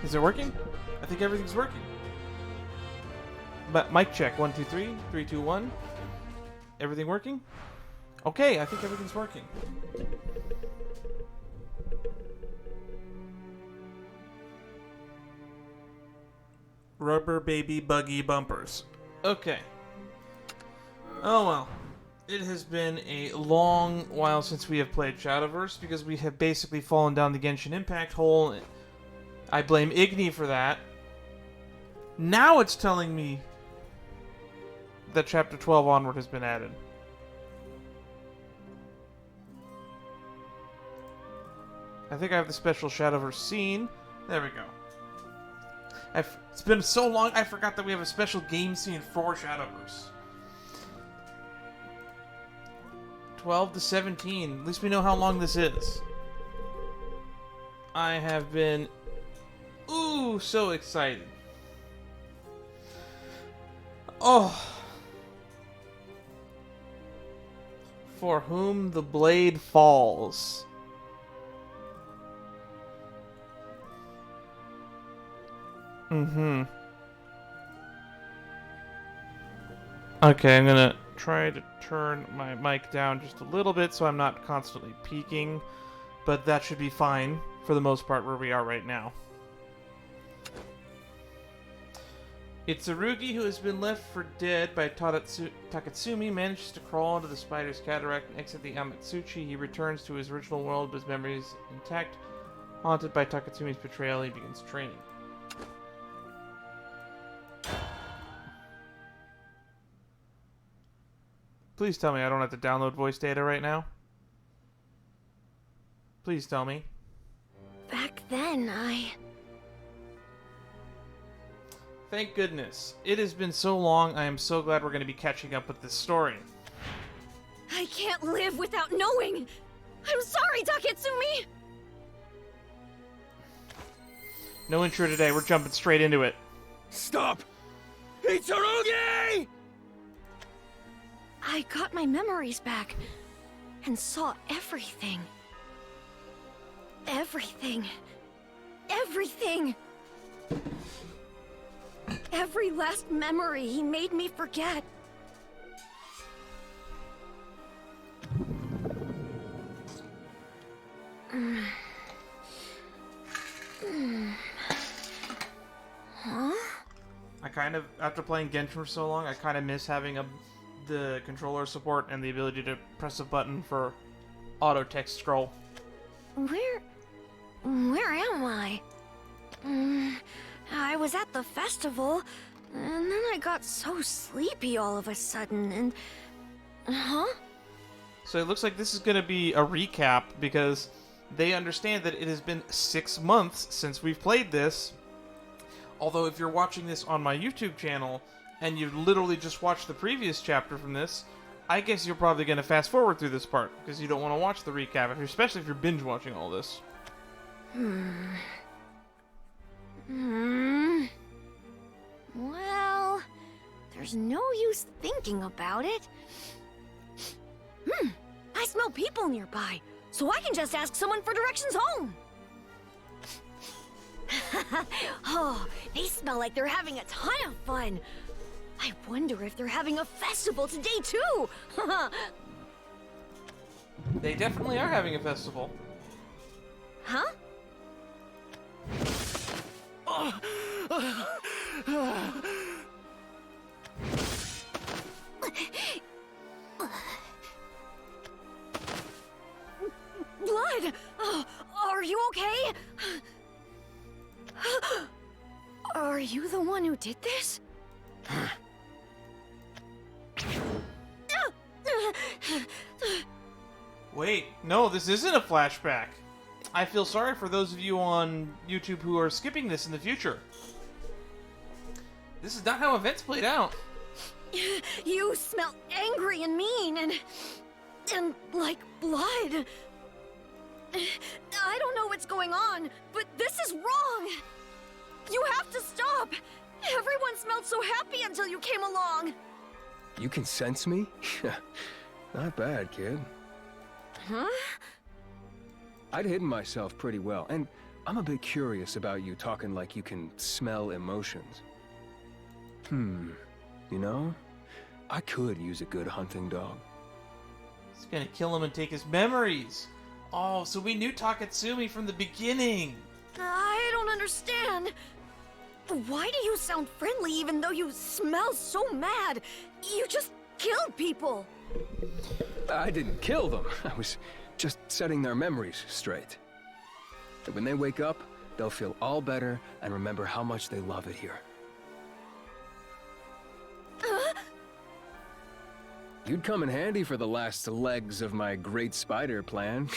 Is it working? I think everything's working. But mic check. 1, 2, 3. 3, 2, 1. Everything working? Okay, I think everything's working. Rubber baby buggy bumpers. Okay. Oh well. It has been a long while since we have played Shadowverse because we have basically fallen down the Genshin Impact hole. I blame Igni for that. Now it's telling me that Chapter 12 onward has been added. I think I have the special Shadowverse scene. There we go. It's been so long, I forgot that we have a special game scene for Shadowverse. 12 to 17. At least we know how long this is. I have been... Ooh, so excited. Oh. For whom the blade falls. Okay, I'm gonna try to turn my mic down just a little bit so I'm not constantly peaking, but that should be fine for the most part where we are right now. Itsurugi, who has been left for dead by Takatsumi, manages to crawl into the spider's cataract and exit the Amatsuchi. He returns to his original world, but his memories intact. Haunted by Takatsumi's betrayal, he begins training. Please tell me I don't have to download voice data right now. Please tell me. Back then, Thank goodness. It has been so long, I am so glad we're going to be catching up with this story. I can't live without knowing! I'm sorry, Taketsumi! No intro today, we're jumping straight into it. Stop! Itsurugi! I got my memories back and saw everything. Everything. Everything! Every last memory he made me forget. Huh? I kind of, after playing Genshin for so long, I kind of miss having the controller support and the ability to press a button for auto text scroll. Where am I? I was at the festival, and then I got so sleepy all of a sudden, and... Huh? So it looks like this is going to be a recap, because they understand that it has been 6 months since we've played this. Although if you're watching this on my YouTube channel, and you literally just watched the previous chapter from this, I guess you're probably going to fast forward through this part, because you don't want to watch the recap, especially if you're binge watching all this. Well, there's no use thinking about it. I smell people nearby, so I can just ask someone for directions home. Oh, they smell like they're having a ton of fun. I wonder if they're having a festival today, too. They definitely are having a festival. Huh? Blood! Are you okay? Are you the one who did this? Wait, no, this isn't a flashback. I feel sorry for those of you on YouTube who are skipping this in the future. This is not how events played out. You smell angry and mean and like blood. I don't know what's going on, but this is wrong. You have to stop. Everyone smelled so happy until you came along. You can sense me? Not bad, kid. Huh? I'd hidden myself pretty well, and I'm a bit curious about you talking like you can smell emotions. You know, I could use a good hunting dog. He's gonna kill him and take his memories. Oh, so we knew Takatsumi from the beginning. I don't understand. Why do you sound friendly even though you smell so mad? You just killed people. I didn't kill them. I was just setting their memories straight. And when they wake up, they'll feel all better and remember how much they love it here. You'd come in handy for the last legs of my great spider plan.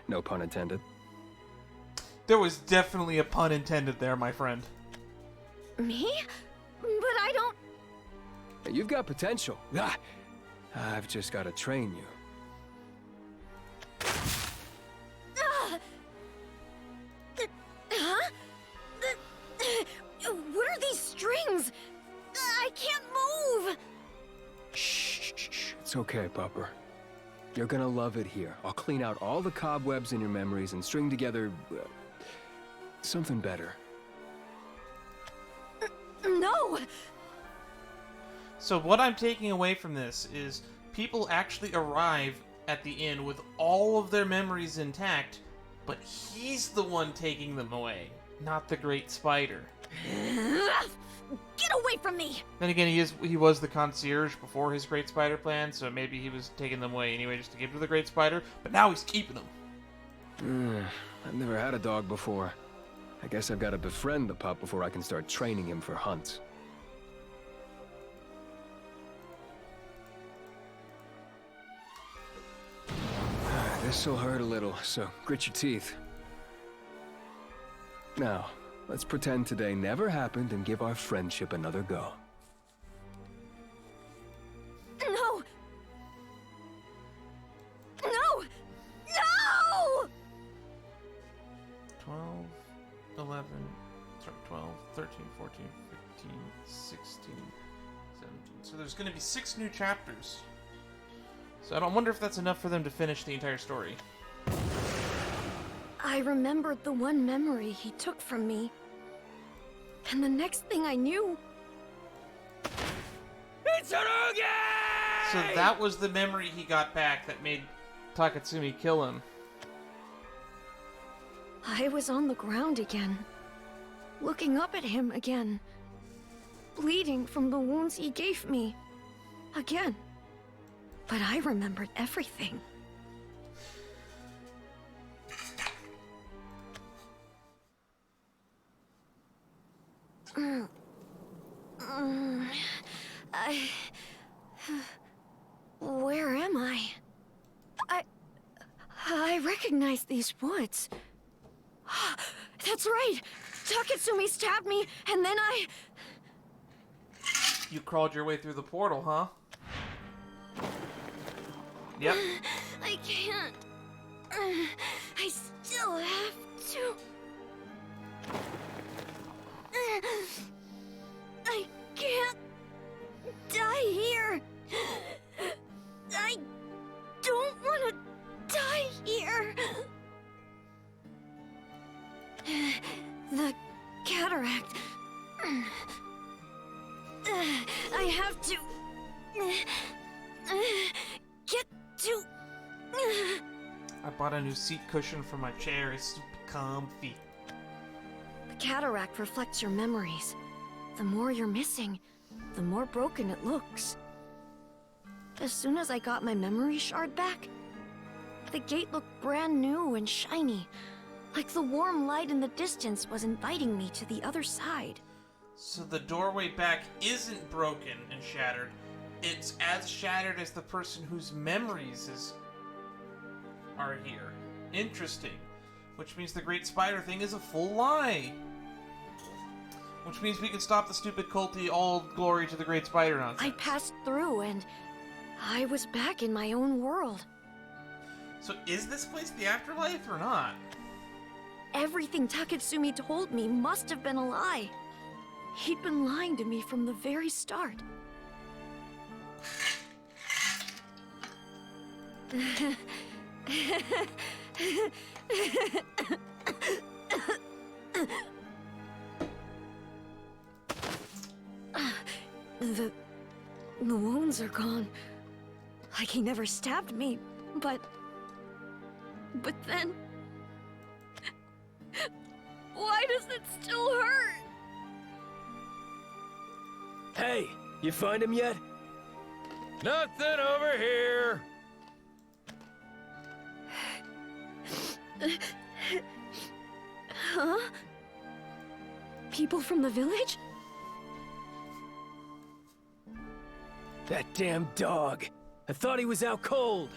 No pun intended. There was definitely a pun intended there, my friend. Me? But I don't... You've got potential. I've just got to train you. Huh? What are these strings? I can't move! Shh. It's okay, Pupper. You're gonna love it here. I'll clean out all the cobwebs in your memories and string together... something better. No! So what I'm taking away from this is people actually arrive at the inn with all of their memories intact, but he's the one taking them away, not the Great Spider. Get away from me! Then again, he was the concierge before his Great Spider plan, so maybe he was taking them away anyway just to give to the Great Spider, but now he's keeping them. I've never had a dog before. I guess I've got to befriend the pup before I can start training him for hunts. This'll hurt a little, so grit your teeth. Now, let's pretend today never happened and give our friendship another go. No! No! No! 12, 11, 12, 13, 14, 15, 16, 17. So there's going to be 6 new chapters. So I don't wonder if that's enough for them to finish the entire story. I remembered the one memory he took from me. And the next thing I knew... It's Harugi! So that was the memory he got back that made Takatsumi kill him. I was on the ground again, looking up at him again, bleeding from the wounds he gave me. Again. But I remembered everything. Where am I? I recognize these woods. That's right! Takatsumi stabbed me, and then I... You crawled your way through the portal, huh? Yep. I can't. I still have to. I can't die here. I don't want to die here. The cataract. I have to get to... I bought a new seat cushion for my chair. It's super comfy. The cataract reflects your memories. The more you're missing, the more broken it looks. As soon as I got my memory shard back, the gate looked brand new and shiny, like the warm light in the distance was inviting me to the other side. So the doorway back isn't broken and shattered. It's as shattered as the person whose memories are here. Interesting. Which means the Great Spider thing is a full lie. Which means we can stop the stupid culty all glory to the Great Spider nonsense. I passed through and I was back in my own world. So is this place the afterlife or not? Everything Takatsumi told me must have been a lie. He'd been lying to me from the very start. The wounds are gone. Like he never stabbed me, but then... Why does it still hurt? Hey, you find him yet? Nothing over here. Huh? People from the village? That damn dog. I thought he was out cold.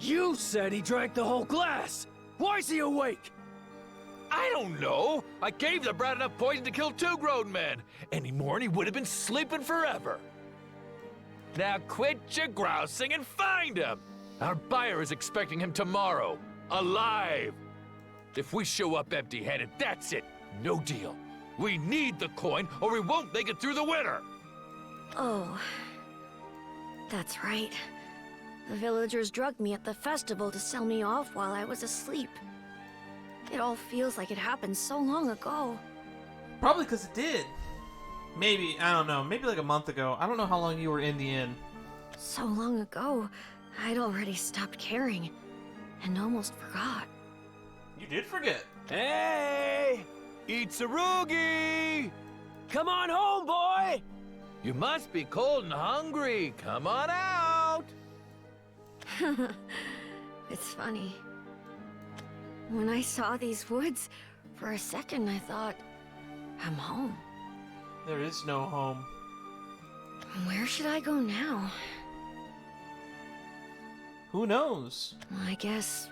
You said he drank the whole glass. Why is he awake? I don't know. I gave the brat enough poison to kill 2 grown men. Any more and he would have been sleeping forever. Now quit your grousing and find him. Our buyer is expecting him tomorrow, alive. If we show up empty-handed, that's it. No deal. We need the coin or we won't make it through the winter. Oh. That's right. The villagers drugged me at the festival to sell me off while I was asleep. It all feels like it happened so long ago. Probably because it did. Maybe, I don't know, maybe like a month ago. I don't know how long you were in the inn. So long ago, I'd already stopped caring and almost forgot. You did forget. Hey! Itsurugi! Come on home, boy! You must be cold and hungry. Come on out. It's funny. When I saw these woods, for a second I thought, I'm home. There is no home. Where should I go now? Who knows? I guess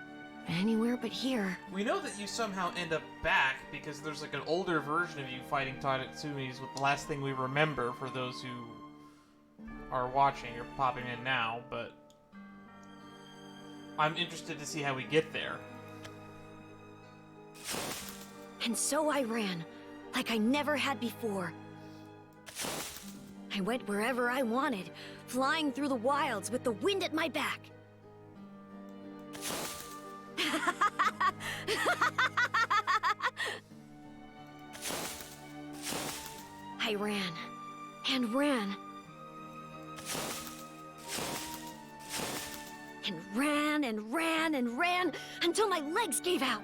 anywhere but here. We know that you somehow end up back because there's like an older version of you fighting Tadatsumi's with the last thing we remember for those who are watching or popping in now, but I'm interested to see how we get there. And so I ran, like I never had before. I went wherever I wanted, flying through the wilds with the wind at my back. I ran, and ran, and ran, and ran, and ran, until my legs gave out.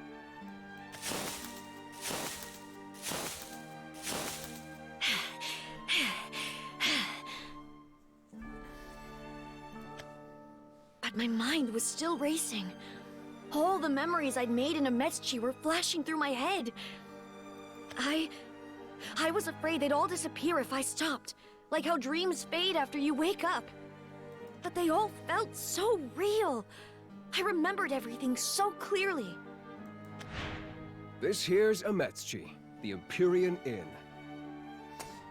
But my mind was still racing. All the memories I'd made in Ametsuchi were flashing through my head. I was afraid they'd all disappear if I stopped, like how dreams fade after you wake up. But they all felt so real. I remembered everything so clearly. This here's Ametsuchi, the Empyrean Inn.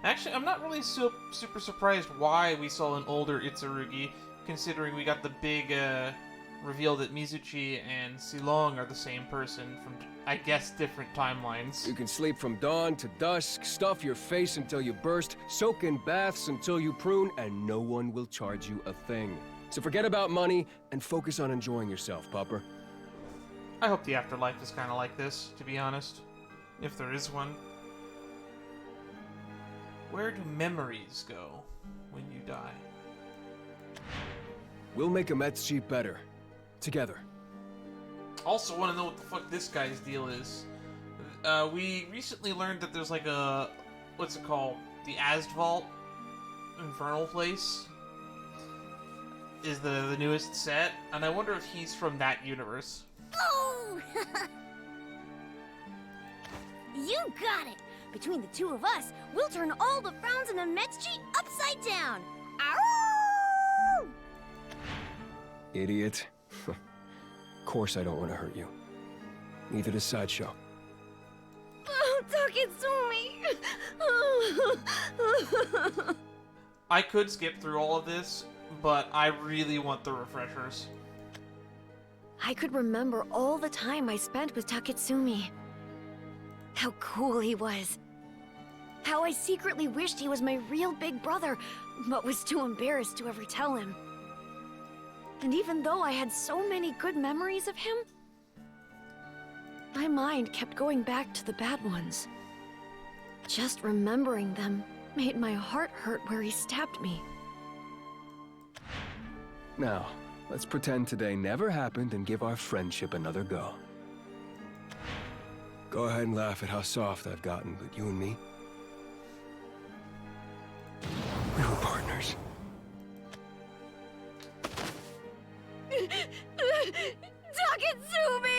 Actually, I'm not really super surprised why we saw an older Itsurugi, considering we got the big reveal that Mizuchi and Silong are the same person from, I guess, different timelines. You can sleep from dawn to dusk, stuff your face until you burst, soak in baths until you prune, and no one will charge you a thing. So forget about money and focus on enjoying yourself, Pupper. I hope the afterlife is kind of like this, to be honest. If there is one. Where do memories go when you die? We'll make Ametsuchi better. Together. Also want to know what the fuck this guy's deal is. We recently learned that there's like a... what's it called? The Asvault Infernal place is the newest set, and I wonder if he's from that universe. Oh! You got it! Between the two of us, we'll turn all the frowns in Ametsuchi upside down! Ow! Idiot. Of course I don't want to hurt you. Neither does Sideshow. Oh, Taketsumi! I could skip through all of this, but I really want the refreshers. I could remember all the time I spent with Taketsumi. How cool he was. How I secretly wished he was my real big brother, but was too embarrassed to ever tell him. And even though I had so many good memories of him, my mind kept going back to the bad ones. Just remembering them made my heart hurt where he stabbed me. Now, let's pretend today never happened and give our friendship another go. Go ahead and laugh at how soft I've gotten, but you and me, we were partners. Taketsumi!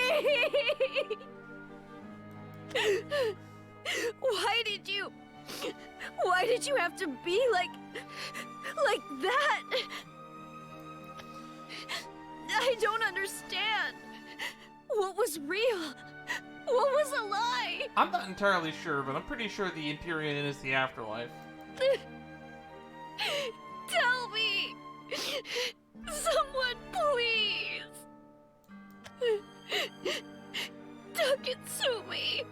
Why did you have to be like that? I don't understand. What was real? What was a lie? I'm not entirely sure, but I'm pretty sure the Empyrean is the afterlife. Tell me! Someone, please! Taketsumi!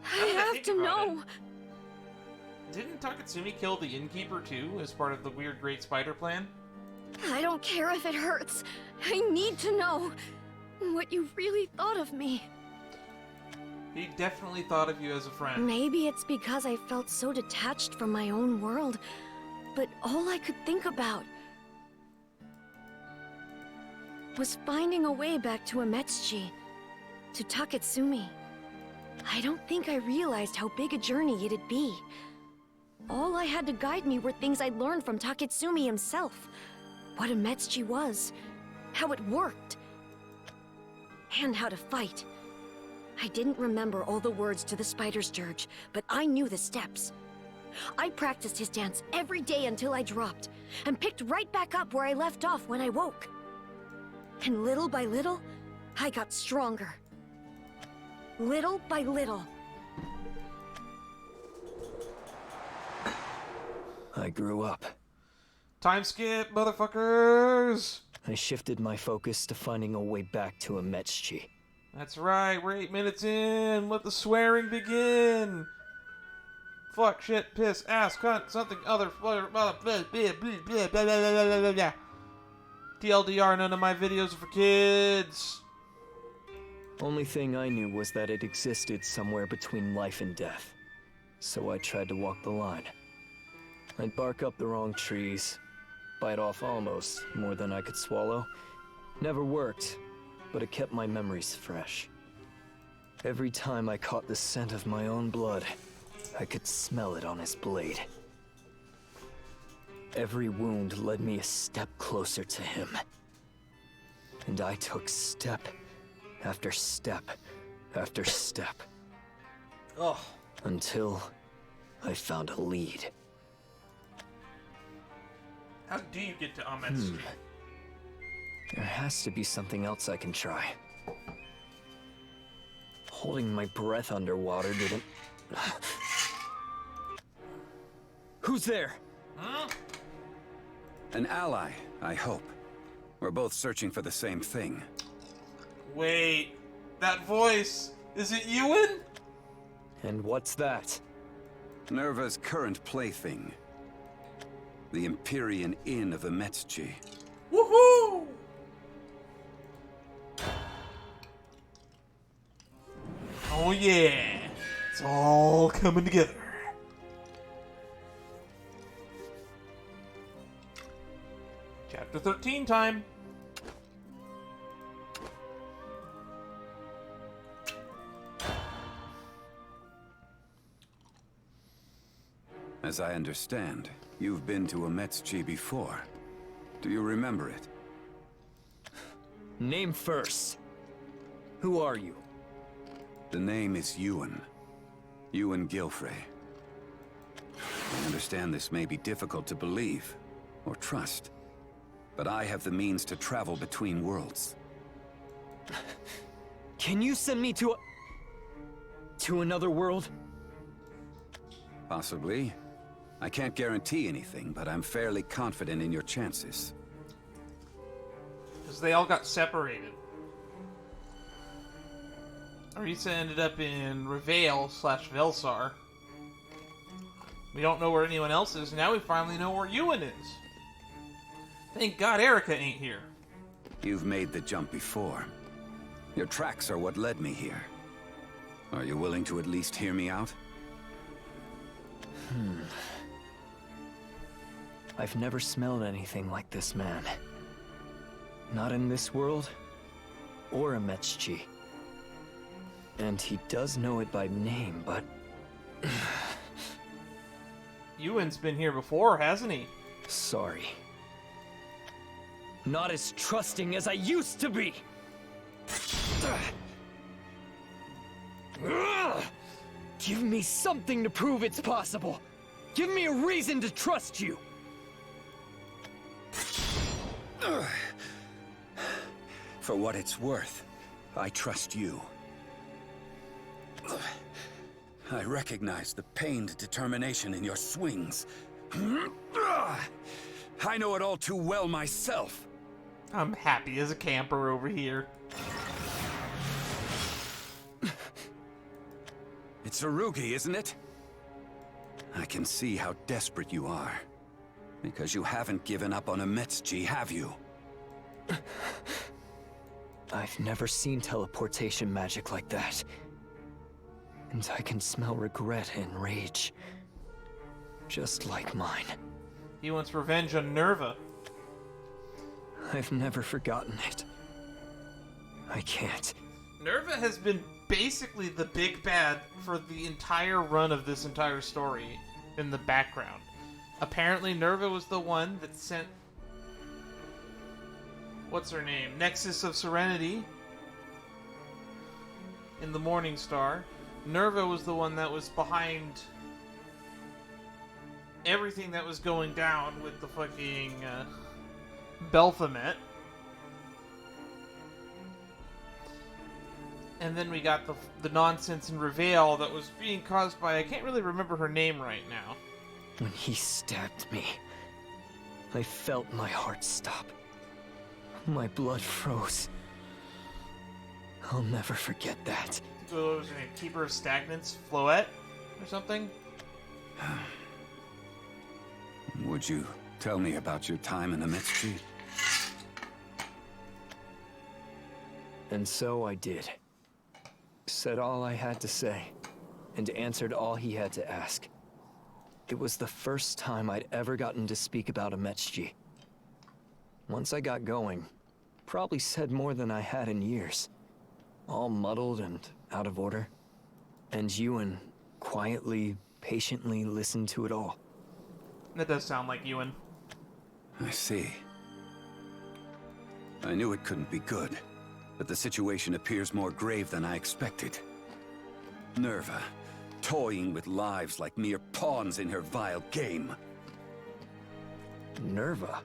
I have to know. Didn't Taketsumi kill the innkeeper too, as part of the weird Great Spider plan? I don't care if it hurts. I need to know what you really thought of me. He definitely thought of you as a friend. Maybe it's because I felt so detached from my own world, but all I could think about was finding a way back to Ametsuchi, to Taketsumi. I don't think I realized how big a journey it'd be. All I had to guide me were things I'd learned from Taketsumi himself. What Ametsuchi was, how it worked, and how to fight. I didn't remember all the words to the Spider's Dirge, but I knew the steps. I practiced his dance every day until I dropped, and picked right back up where I left off when I woke. And little by little, I got stronger. Little by little. I grew up. Time skip, motherfuckers! I shifted my focus to finding a way back to Ametsuchi. That's right, we're 8 minutes in. Let the swearing begin. Fuck, shit, piss, ass, cunt, something, other, TLDR, none of my videos are for kids. Only thing I knew was that it existed somewhere between life and death. So I tried to walk the line. I'd bark up the wrong trees, bite off almost more than I could swallow. Never worked, but it kept my memories fresh. Every time I caught the scent of my own blood, I could smell it on his blade. Every wound led me a step closer to him. And I took step after step after step. Ugh. Until I found a lead. How do you get to Ametsuchi? There has to be something else I can try. Holding my breath underwater didn't... Who's there? Huh? An ally, I hope. We're both searching for the same thing. Wait, that voice, is it Ewan? And what's that? Nerva's current plaything. The Empyrean Inn of Ametsuchi. Woohoo! Oh yeah, it's all coming together. Chapter 13 time. As I understand, you've been to Ametsuchi before. Do you remember it? Name first. Who are you? The name is Ewan. Ewan Gilfrey. I understand this may be difficult to believe, or trust, but I have the means to travel between worlds. Can you send me to another world? Possibly. I can't guarantee anything, but I'm fairly confident in your chances. Because they all got separated. Arisa ended up in Reveil / Velsar. We don't know where anyone else is. Now we finally know where Ewan is. Thank God Erica ain't here. You've made the jump before. Your tracks are what led me here. Are you willing to at least hear me out? I've never smelled anything like this man. Not in this world, or Ametsuchi. And he does know it by name, but... Ewan's been here before, hasn't he? Sorry. Not as trusting as I used to be! Give me something to prove it's possible! Give me a reason to trust you! For what it's worth, I trust you. I recognize the pained determination in your swings. I know it all too well myself. I'm happy as a camper over here. It's Tsurugi, isn't it? I can see how desperate you are. Because you haven't given up on Ametsuchi, have you? I've never seen teleportation magic like that. And I can smell regret and rage. Just like mine. He wants revenge on Nerva. I've never forgotten it. I can't. Nerva has been basically the big bad for the entire run of this entire story in the background. Apparently Nerva was the one that sent... what's her name? Nexus of Serenity in the Morning Star. Nerva was the one that was behind everything that was going down with the fucking Belphomet. And then we got the nonsense in Reveal that was being caused by... I can't really remember her name right now. When he stabbed me, I felt my heart stop. My blood froze. I'll never forget that. What was her name? Keeper of Stagnance? Floette? Or something? Would you tell me about your time in Ametsuchi? And so I did. Said all I had to say, and answered all he had to ask. It was the first time I'd ever gotten to speak about Ametsuchi. Once I got going, probably said more than I had in years. All muddled and out of order. And Ewan quietly, patiently listened to it all. That does sound like Ewan. I see. I knew it couldn't be good, but the situation appears more grave than I expected. Nerva, toying with lives like mere pawns in her vile game. Nerva?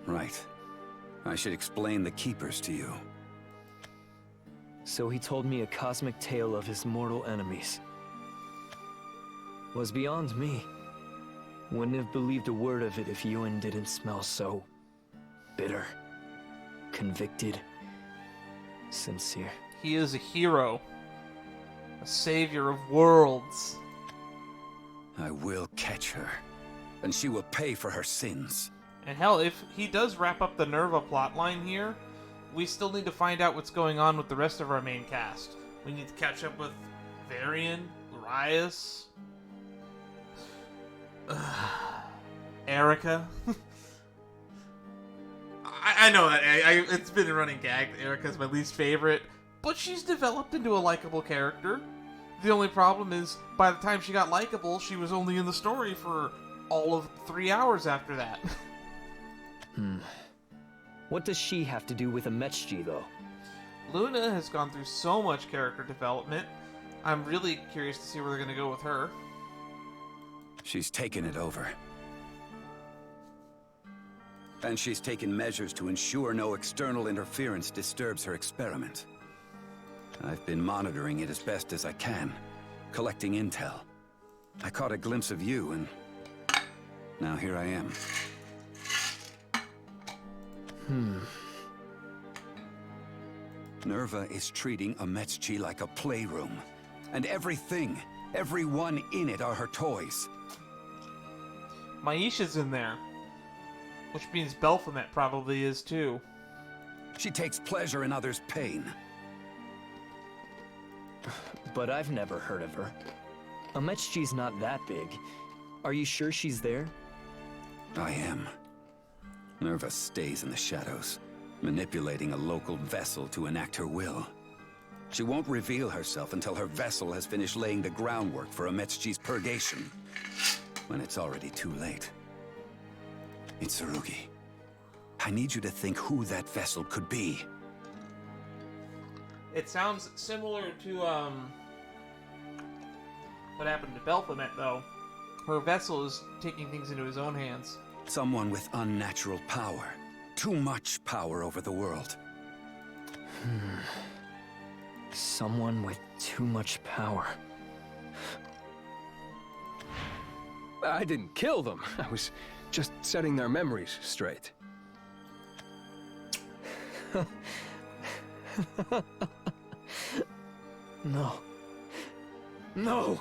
Right. I should explain the Keepers to you. So he told me a cosmic tale of his mortal enemies. Was beyond me. Wouldn't have believed a word of it if Ewan didn't smell so... bitter. Convicted. Sincere. He is a hero. A savior of worlds. I will catch her, and she will pay for her sins. And hell, if he does wrap up the Nerva plotline here, we still need to find out what's going on with the rest of our main cast. We need to catch up with Varian, Rias, Erica. I know that it's been a running gag that Erica's my least favorite, but she's developed into a likable character. The only problem is, by the time she got likable, she was only in the story for all of 3 hours after that. What does she have to do with Ametsuchi, though? Luna has gone through so much character development. I'm really curious to see where they're going to go with her. She's taken it over. And she's taken measures to ensure no external interference disturbs her experiment. I've been monitoring it as best as I can, collecting intel. I caught a glimpse of you, and now here I am. Nerva is treating Ametsuchi like a playroom, and everyone in it are her toys. Maisha's in there, which means Belphomet probably is too. She takes pleasure in others' pain. But I've never heard of her. Ametchi's not that big. Are you sure she's there? I am. Nerva stays in the shadows, manipulating a local vessel to enact her will. She won't reveal herself until her vessel has finished laying the groundwork for Ametchi's purgation, when it's already too late. Itsurugi, I need you to think who that vessel could be. It sounds similar to what happened to Belphomet, though. Her vessel is taking things into his own hands. Someone with unnatural power. Too much power over the world. Someone with too much power. I didn't kill them. I was just setting their memories straight. No. No!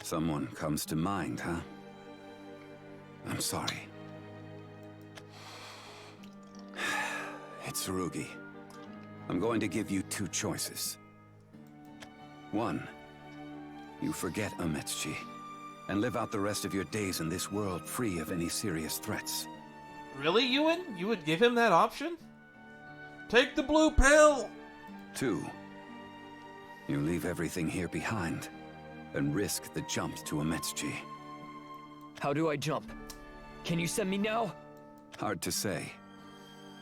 Someone comes to mind, huh? I'm sorry. Itsurugi, I'm going to give you two choices. One, you forget Ametchi, and live out the rest of your days in this world free of any serious threats. Really, Ewan? You would give him that option? Take the blue pill! Two, you leave everything here behind, and risk the jump to Ametchi. How do I jump? Can you send me now? Hard to say.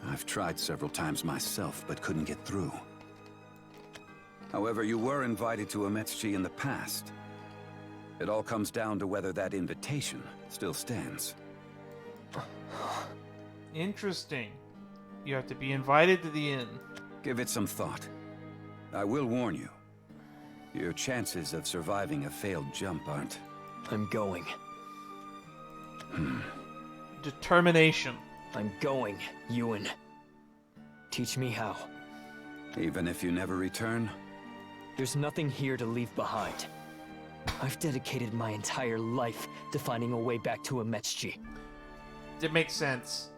I've tried several times myself, but couldn't get through. However, you were invited to Ametchi in the past. It all comes down to whether that invitation still stands. Interesting. You have to be invited to the inn. Give it some thought. I will warn you. Your chances of surviving a failed jump aren't... I'm going. Determination. I'm going, Ewan. Teach me how. Even if you never return? There's nothing here to leave behind. I've dedicated my entire life to finding a way back to Ametchi. It makes sense.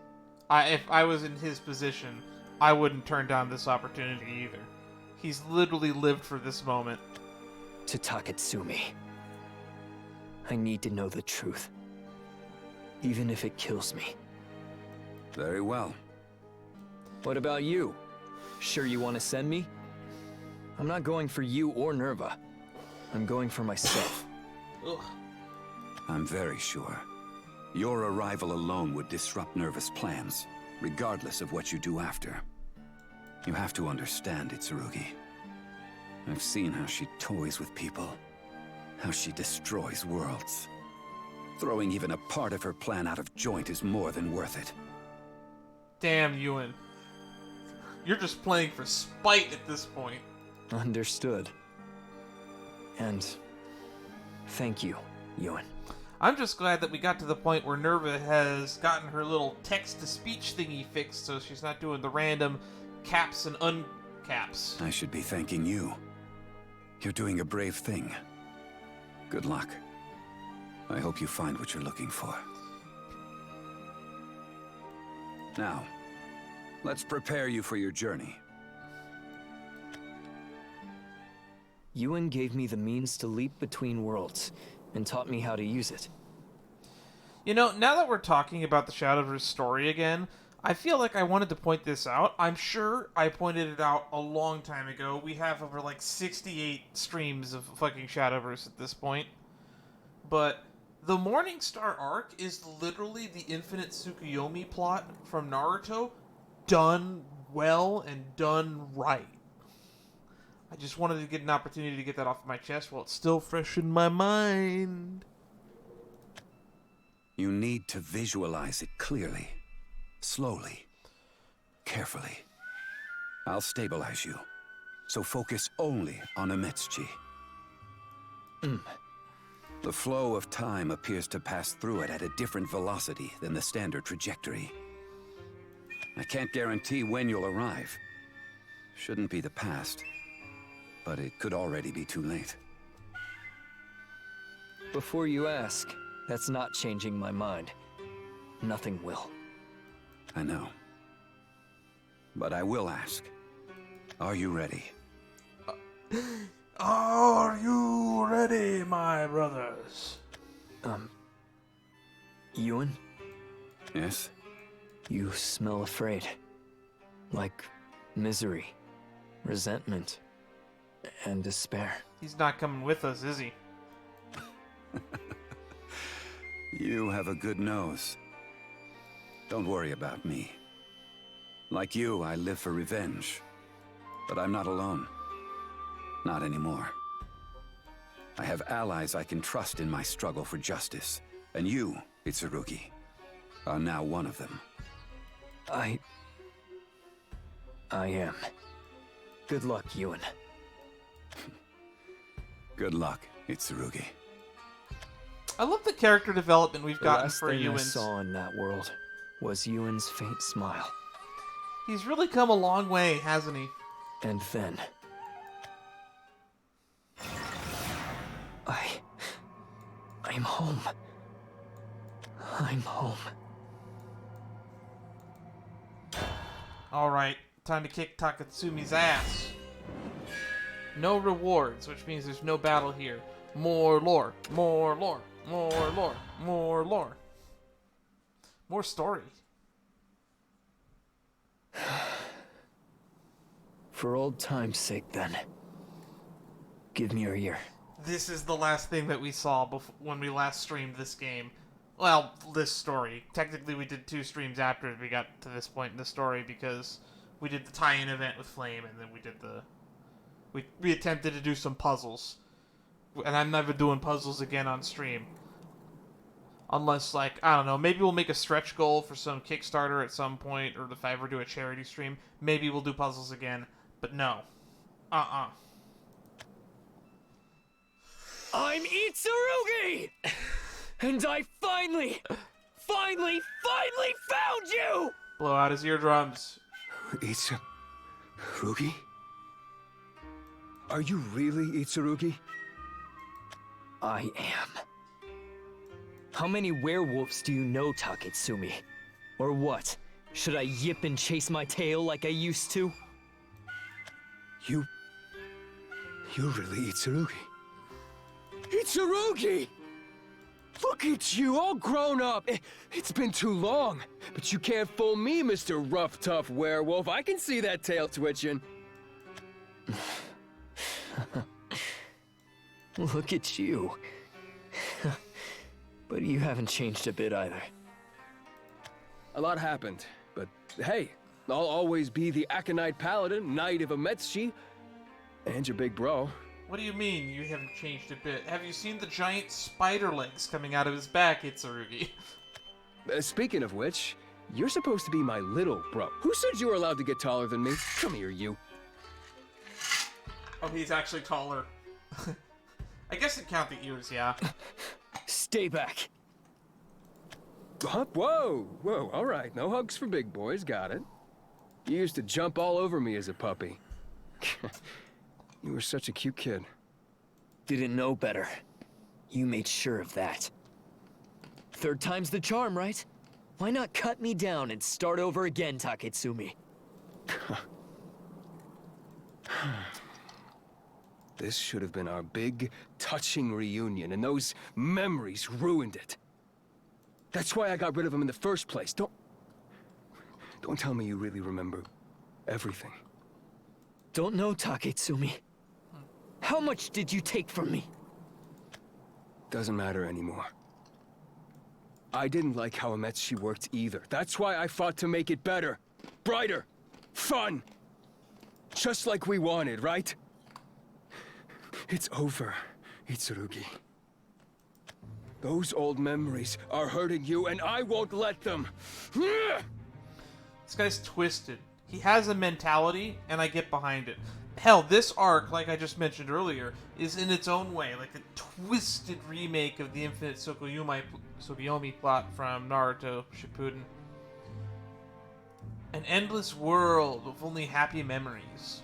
If I was in his position, I wouldn't turn down this opportunity either. He's literally lived for this moment. To Taketsumi. I need to know the truth. Even if it kills me. Very well. What about you? Sure you want to send me? I'm not going for you or Nerva. I'm going for myself. Ugh. I'm very sure. Your arrival alone would disrupt Nerva's plans, regardless of what you do after. You have to understand, Itsurugi. I've seen how she toys with people. How she destroys worlds. Throwing even a part of her plan out of joint is more than worth it. Damn, Ewan. You're just playing for spite at this point. Understood. And thank you, Ewan. I'm just glad that we got to the point where Nerva has gotten her little text-to-speech thingy fixed so she's not doing the random caps and uncaps. I should be thanking you. You're doing a brave thing. Good luck. I hope you find what you're looking for. Now, let's prepare you for your journey. Ewan gave me the means to leap between worlds, and taught me how to use it. You know, now that we're talking about the Shadowverse story again, I feel like I wanted to point this out. I'm sure I pointed it out a long time ago. We have over like 68 streams of fucking Shadowverse at this point. But the Morningstar arc is literally the Infinite Tsukuyomi plot from Naruto done well and done right. I just wanted to get an opportunity to get that off my chest while it's still fresh in my mind. You need to visualize it clearly, slowly, carefully. I'll stabilize you, so focus only on Ametchi. The flow of time appears to pass through it at a different velocity than the standard trajectory. I can't guarantee when you'll arrive. Shouldn't be the past, but it could already be too late. Before you ask, that's not changing my mind. Nothing will. I know. But I will ask. Are you ready? Are you ready, my brothers? Ewan? Yes? You smell afraid. Like misery, resentment, and despair. He's not coming with us, is he? You have a good nose. Don't worry about me. Like you, I live for revenge. But I'm not alone. Not anymore. I have allies I can trust in my struggle for justice. And you, Itsurugi, are now one of them. I am. Good luck, Ewan. Good luck, Itsurugi. I love the character development we've The gotten last for thing I Ewan. saw in that world was Ewan's faint smile. He's really come a long way, hasn't he? And then... I'm home. I'm home. Alright, time to kick Takatsumi's ass. No rewards, which means there's no battle here. More lore, more lore, more lore, more lore. More story. For old time's sake, then. Give me your ear. This is the last thing that we saw when we last streamed this game. Well, this story. Technically, we did 2 streams after we got to this point in the story because we did the tie-in event with Flame, and then we did the... We attempted to do some puzzles. And I'm never doing puzzles again on stream. Unless, like, I don't know, maybe we'll make a stretch goal for some Kickstarter at some point, or if I ever do a charity stream, maybe we'll do puzzles again. But no. I'm Itsurugi! And I finally found you! Blow out his eardrums. Itsurugi? Are you really Itsurugi? I am. How many werewolves do you know, Taketsumi? Or what? Should I yip and chase my tail like I used to? You're really Itsurugi. Itsurugi! Look at you, all grown up. It's been too long, but you can't fool me, Mr. Rough Tough Werewolf. I can see that tail twitching. Look at you. But you haven't changed a bit either. A lot happened, but hey, I'll always be the Aconite Paladin, Knight of Ametsuchi, and your big bro. What do you mean you haven't changed a bit? Have you seen the giant spider legs coming out of his back, Itsurugi? Speaking of which, you're supposed to be my little bro. Who said you were allowed to get taller than me? Come here, you. Oh, he's actually taller. I guess it count the ears, yeah. Stay back. Huh? Whoa, all right. No hugs for big boys, got it. You used to jump all over me as a puppy. You were such a cute kid. Didn't know better. You made sure of that. 3rd time's the charm, right? Why not cut me down and start over again, Taketsumi? This should have been our big, touching reunion, and those memories ruined it. That's why I got rid of them in the first place. Don't tell me you really remember everything. Don't know, Taketsumi. How much did you take from me? Doesn't matter anymore. I didn't like how Ametsuchi worked either. That's why I fought to make it better, brighter, fun. Just like we wanted, right? It's over, Itsurugi. Those old memories are hurting you, and I won't let them. This guy's twisted. He has a mentality, and I get behind it. Hell, this arc, like I mentioned earlier, is in its own way like a twisted remake of the Infinite Tsukuyomi plot from Naruto Shippuden. An endless world of only happy memories.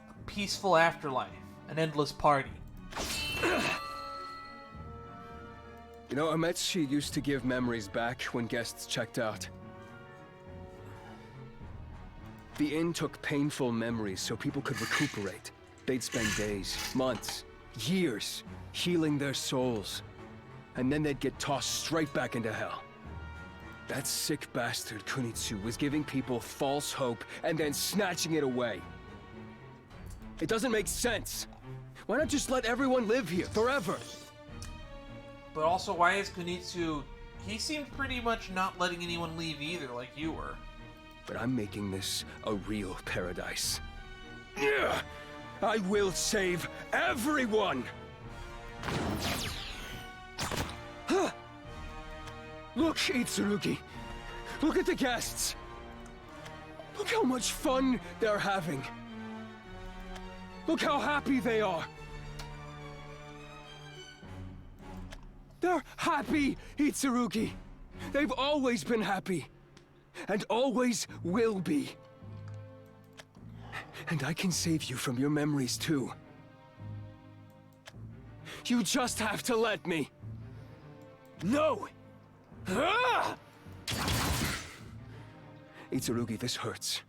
A peaceful afterlife. An endless party. You know, Ametsuchi used to give memories back when guests checked out. The inn took painful memories so people could recuperate. They'd spend days, months, years healing their souls. And then they'd get tossed straight back into hell. That sick bastard Kunitsu was giving people false hope and then snatching it away. It doesn't make sense. Why not just let everyone live here forever? But also, why is Kunitsu... He seemed pretty much not letting anyone leave either, like you were. But I'm making this a real paradise. Yeah, I will save everyone! Look, Itsurugi. Look at the guests. Look how much fun they're having. Look how happy they are. They're happy, Itsurugi. They've always been happy. And always will be. And I can save you from your memories too. You just have to let me. No! Ah! Itsurugi, this hurts.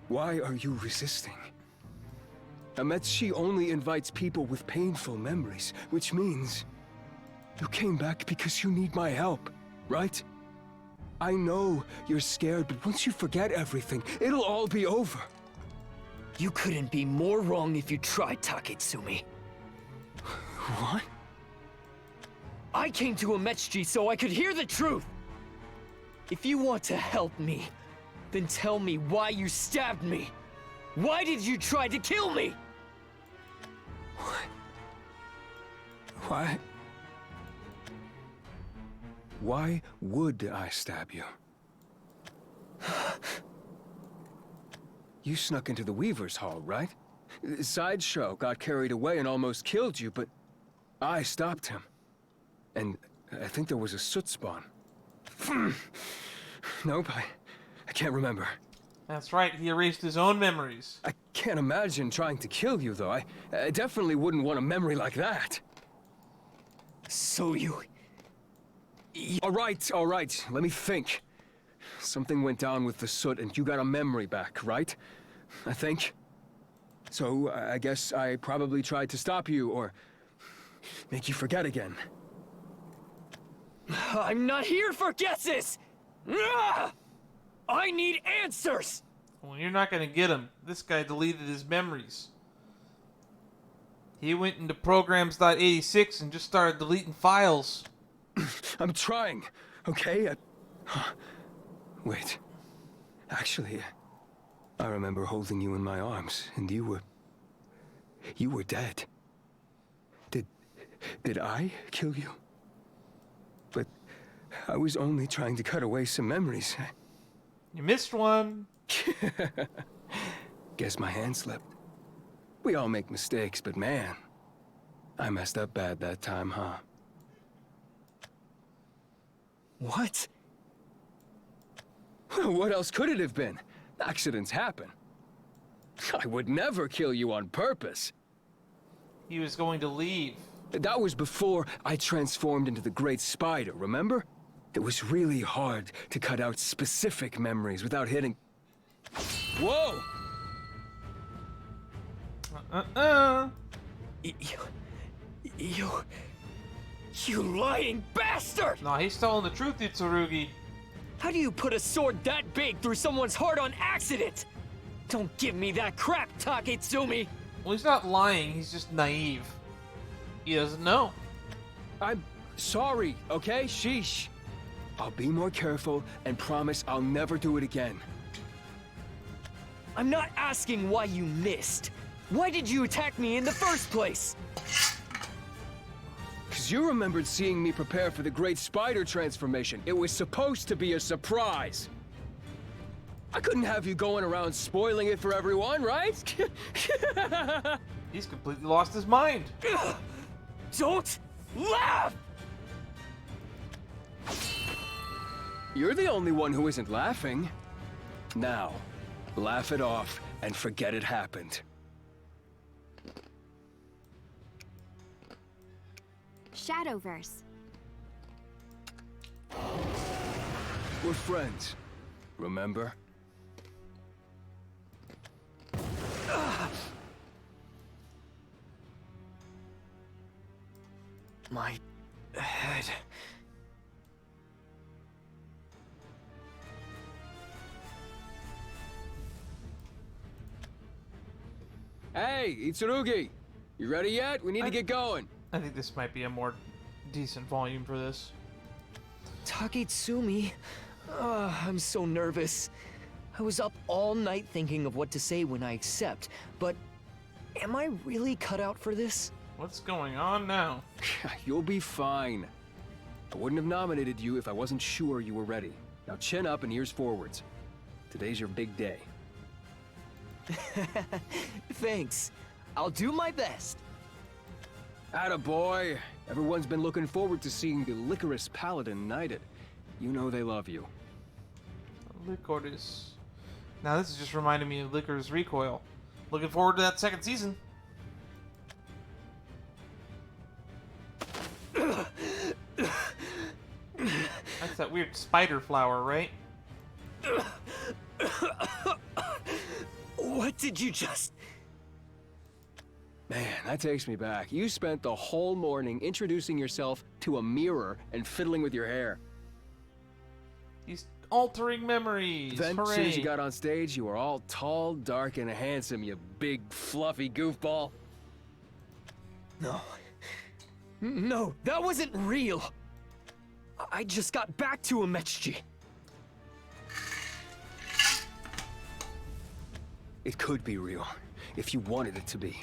Why are you resisting? Ametsushi only invites people with painful memories, which means you came back because you need my help, right? I know you're scared, but once you forget everything, it'll all be over. You couldn't be more wrong if you tried, Taketsumi. What? I came to Ametsushi so I could hear the truth! If you want to help me, then tell me why you stabbed me! Why did you try to kill me? Why? Why would I stab you? You snuck into the Weaver's Hall, right? Sideshow got carried away and almost killed you, but I stopped him. And I think there was a soot spawn. Nope, I can't remember. That's right, he erased his own memories. I can't imagine trying to kill you, though. I definitely wouldn't want a memory like that. So you... All right, let me think. Something went down with the soot and you got a memory back, right? I think. So I guess I probably tried to stop you or make you forget again. I'm not here for guesses! Ah! I need answers! Well, you're not gonna get him. This guy deleted his memories. He went into programs.86 and just started deleting files. I'm trying, okay? Wait. Actually, I remember holding you in my arms, and you were dead. Did I kill you? But I was only trying to cut away some memories. You missed one. Guess my hand slipped. We all make mistakes, but man, I messed up bad that time, huh? What? What else could it have been? Accidents happen. I would never kill you on purpose. He was going to leave. That was before I transformed into the Great Spider, remember? It was really hard to cut out specific memories without hitting... Whoa! You lying bastard! No, he's telling the truth, Itsurugi. How do you put a sword that big through someone's heart on accident? Don't give me that crap, Taketsumi! Well, he's not lying, he's just naive. He doesn't know. I'm sorry, okay? Sheesh. I'll be more careful and promise I'll never do it again. I'm not asking why you missed. Why did you attack me in the first place? Because you remembered seeing me prepare for the Great Spider transformation. It was supposed to be a surprise. I couldn't have you going around spoiling it for everyone, right? He's completely lost his mind. Don't laugh! You're the only one who isn't laughing. Now, laugh it off and forget it happened. Shadowverse. We're friends, remember? My head. Hey, Itsurugi! You ready yet? We need to get going. I think this might be a more decent volume for this. Taketsumi. I'm so nervous. I was up all night thinking of what to say when I accept, but am I really cut out for this? What's going on now? You'll be fine. I wouldn't have nominated you if I wasn't sure you were ready. Now chin up and ears forwards. Today's your big day. Thanks. I'll do my best. Attaboy! Everyone's been looking forward to seeing the Licorice Paladin knighted. You know they love you. Licorice. Now this is just reminding me of Licorice Recoil. Looking forward to that second season. That's that weird spider flower, right? What did you just... Man, that takes me back. You spent the whole morning introducing yourself to a mirror and fiddling with your hair. He's altering memories. Then, as Hooray. soon as you got on stage, you were all tall, dark, and handsome, you big, fluffy goofball. No. No, that wasn't real. I just got back to Ametsuchi. It could be real, if you wanted it to be.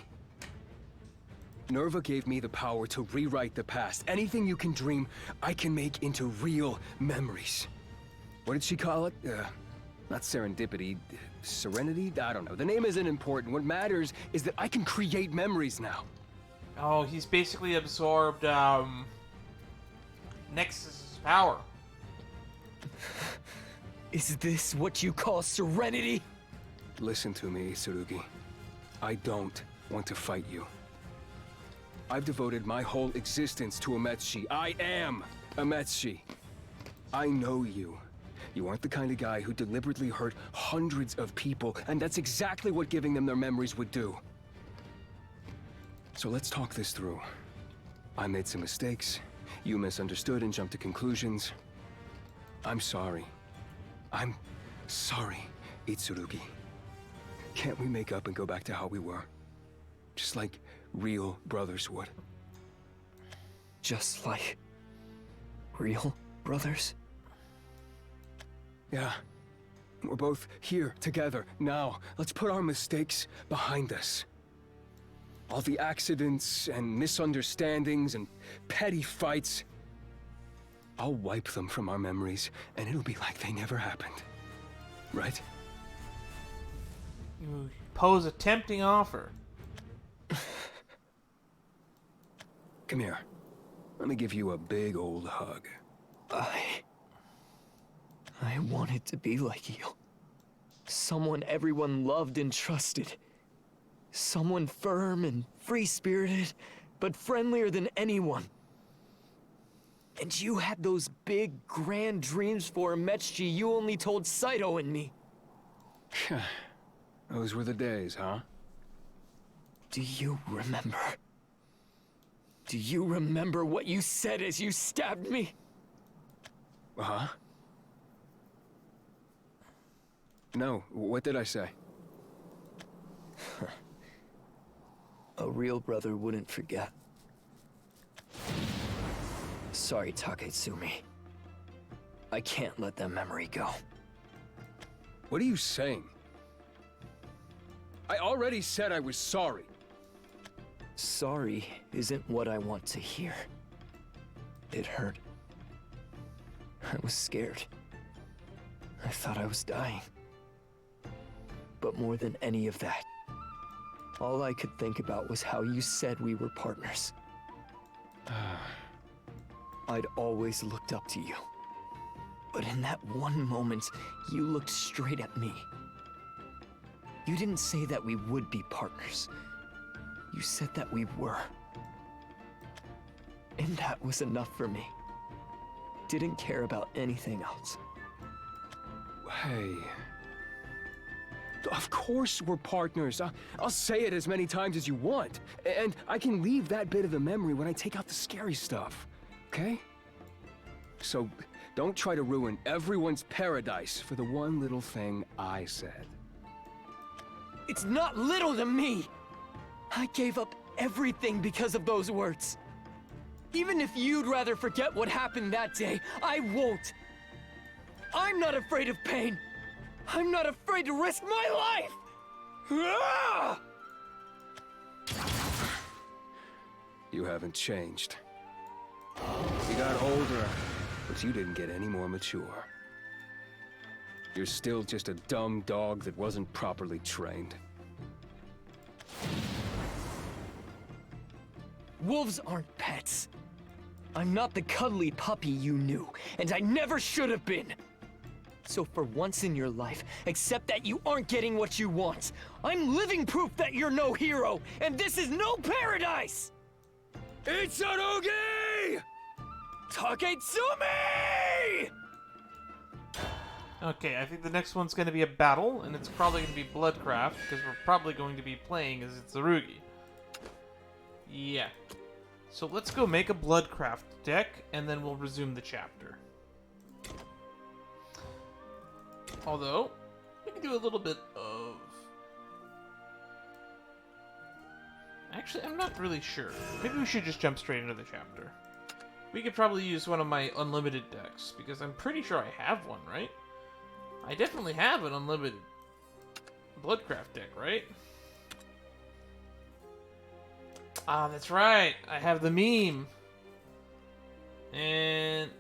Nerva gave me the power to rewrite the past. Anything you can dream, I can make into real memories. What did she call it? Not serendipity, serenity? I don't know. The name isn't important. What matters is that I can create memories now. Oh, he's basically absorbed, Nexus's power. Is this what you call serenity? Listen to me, Tsurugi. I don't want to fight you. I've devoted my whole existence to Ametsuchi. I am Ametsuchi. I know you. You aren't the kind of guy who deliberately hurt hundreds of people, and that's exactly what giving them their memories would do. So let's talk this through. I made some mistakes. You misunderstood and jumped to conclusions. I'm sorry. I'm sorry, Itsurugi. Can't we make up and go back to how we were? Just like real brothers would. Just like... real brothers? Yeah. We're both here together now. Let's put our mistakes behind us. All the accidents and misunderstandings and petty fights. I'll wipe them from our memories, and it'll be like they never happened. Right? You pose a tempting offer. Come here. Let me give you a big old hug. I wanted to be like you. Someone everyone loved and trusted. Someone firm and free-spirited, but friendlier than anyone. And you had those big, grand dreams for Ametsuchi you only told Saito and me. Those were the days, huh? Do you remember? Do you remember what you said as you stabbed me? Uh-huh. No, what did I say? A real brother wouldn't forget. Sorry, Taketsumi. I can't let that memory go. What are you saying? I already said I was sorry. Sorry isn't what I want to hear. It hurt. I was scared. I thought I was dying. But more than any of that, all I could think about was how you said we were partners. I'd always looked up to you. But in that one moment, you looked straight at me. You didn't say that we would be partners. You said that we were. And that was enough for me. Didn't care about anything else. Hey. Of course we're partners. I'll say it as many times as you want. And I can leave that bit of the memory when I take out the scary stuff. Okay? So, don't try to ruin everyone's paradise for the one little thing I said. It's not little to me! I gave up everything because of those words. Even if you'd rather forget what happened that day, I won't. I'm not afraid of pain. I'm not afraid to risk my life! Ah! You haven't changed. You got older, but you didn't get any more mature. You're still just a dumb dog that wasn't properly trained. Wolves aren't pets. I'm not the cuddly puppy you knew, and I never should have been. So for once in your life, accept that you aren't getting what you want. I'm living proof that you're no hero, and this is no paradise! Itsurugi! Taketsumi! Okay, I think the next one's going to be a battle, and it's probably going to be Bloodcraft, because we're probably going to be playing as Itsurugi. Yeah. So let's go make a Bloodcraft deck, and then we'll resume the chapter. Although, we can do a little bit of... Actually, I'm not really sure. Maybe we should just jump straight into the chapter. We could probably use one of my unlimited decks, because I'm pretty sure I have one, right? I definitely have an unlimited Bloodcraft deck, right? Ah, that's right. I have the meme. And...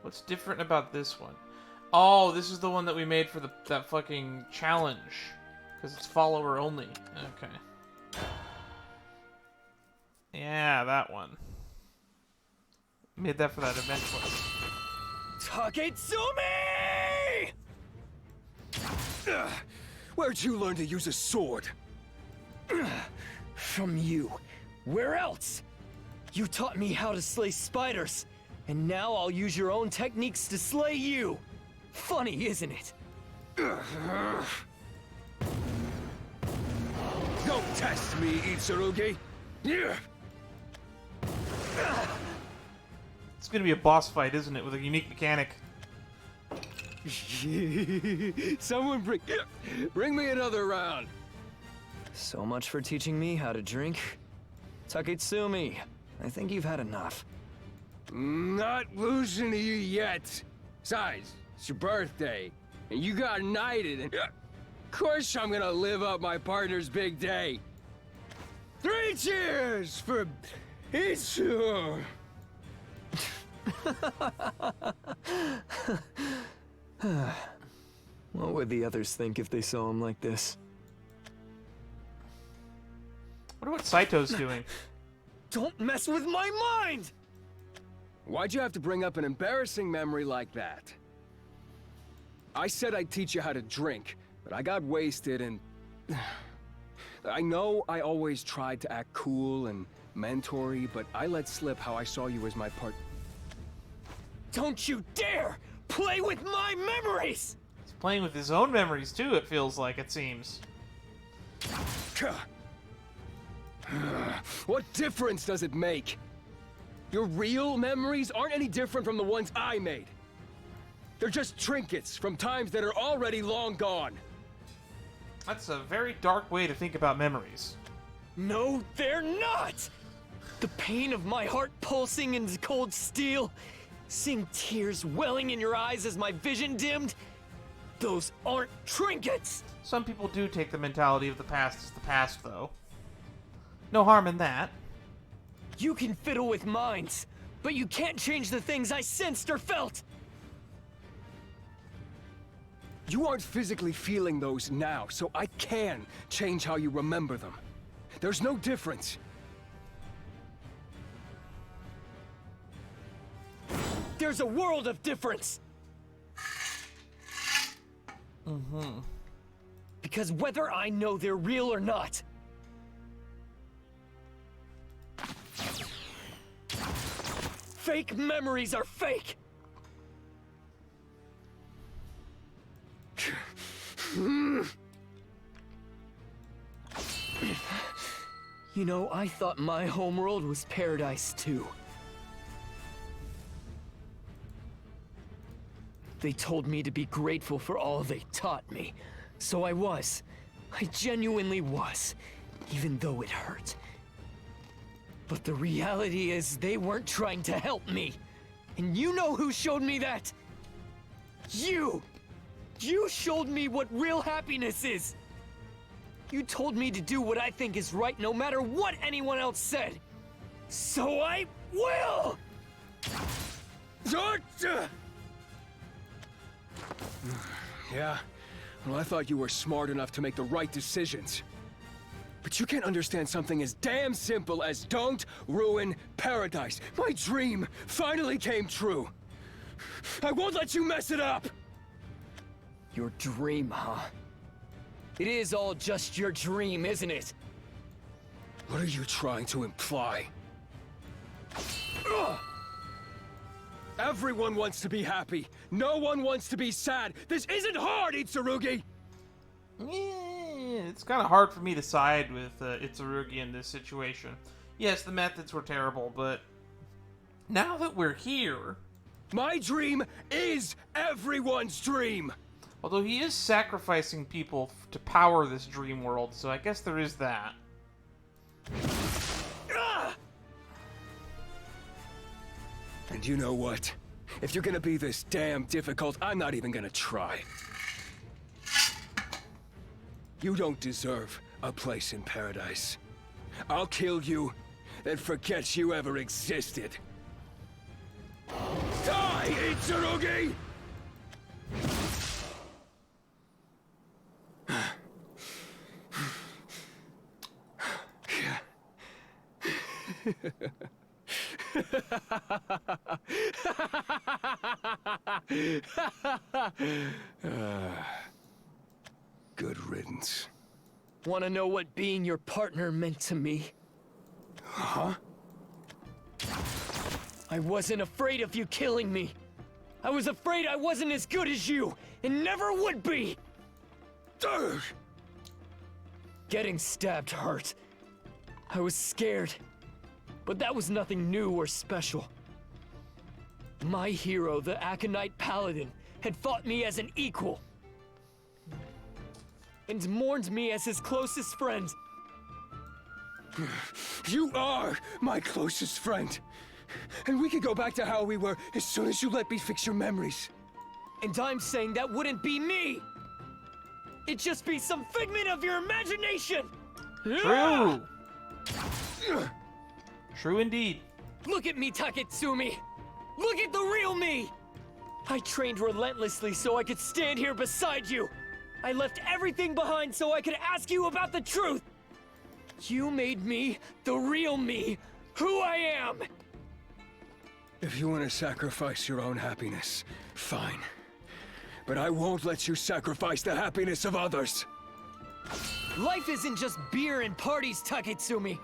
What's different about this one? Oh, this is the one that we made for that fucking challenge. Because it's follower only. Okay. Yeah, that one. Made that for that event quest. Taketsumi! Where'd you learn to use a sword? From you. Where else? You taught me how to slay spiders, and now I'll use your own techniques to slay you. Funny, isn't it? Don't test me, Itsurugi! It's gonna be a boss fight, isn't it? With a unique mechanic. Someone bring me another round. So much for teaching me how to drink. Taketsumi, I think you've had enough. Not losing to you yet. Besides, it's your birthday, and you got knighted, and of course I'm gonna live up my partner's big day. 3 cheers for Itsu! What would the others think if they saw him like this? Wonder what Saito's doing. Don't mess with my mind! Why'd you have to bring up an embarrassing memory like that? I said I'd teach you how to drink, but I got wasted and... I know I always tried to act cool and mentor-y, but I let slip how I saw you as my part... Don't you dare play with my memories! He's playing with his own memories too, it feels like, it seems. What difference does it make? Your real memories aren't any different from the ones I made. They're just trinkets from times that are already long gone. That's a very dark way to think about memories. No, they're not! The pain of my heart pulsing into cold steel, seeing tears welling in your eyes as my vision dimmed, those aren't trinkets! Some people do take the mentality of the past as the past, though. No harm in that. You can fiddle with minds, but you can't change the things I sensed or felt! You aren't physically feeling those now, so I can change how you remember them. There's no difference. There's a world of difference! Because whether I know they're real or not, fake memories are fake! You know, I thought my homeworld was paradise too. They told me to be grateful for all they taught me. So I was. I genuinely was. Even though it hurt. But the reality is, they weren't trying to help me. And you know who showed me that? You! You showed me what real happiness is! You told me to do what I think is right no matter what anyone else said. So I will! Yeah, well, I thought you were smart enough to make the right decisions. But you can't understand something as damn simple as don't ruin paradise. My dream finally came true. I won't let you mess it up! Your dream, huh? It is all just your dream, isn't it? What are you trying to imply? Ugh! Everyone wants to be happy. No one wants to be sad. This isn't hard, Itsurugi! Yeah, it's kind of hard for me to side with Itsurugi in this situation. Yes, the methods were terrible, but now that we're here... My dream is everyone's dream! Although he is sacrificing people to power this dream world, so I guess there is that. And you know what? If you're gonna be this damn difficult, I'm not even gonna try. You don't deserve a place in paradise. I'll kill you, then forget you ever existed. Die, Itsurugi! Good riddance. Wanna know what being your partner meant to me? Huh? I wasn't afraid of you killing me. I was afraid I wasn't as good as you, and never would be! Ugh. Getting stabbed hurt. I was scared. But that was nothing new or special. My hero, the Aconite Paladin, had fought me as an equal. And mourned me as his closest friend. You are my closest friend. And we could go back to how we were as soon as you let me fix your memories. And I'm saying that wouldn't be me! It'd just be some figment of your imagination! True! True indeed. Look at me, Taketsumi! Look at the real me! I trained relentlessly so I could stand here beside you! I left everything behind so I could ask you about the truth! You made me, the real me, who I am! If you want to sacrifice your own happiness, fine. But I won't let you sacrifice the happiness of others! Life isn't just beer and parties, Taketsumi!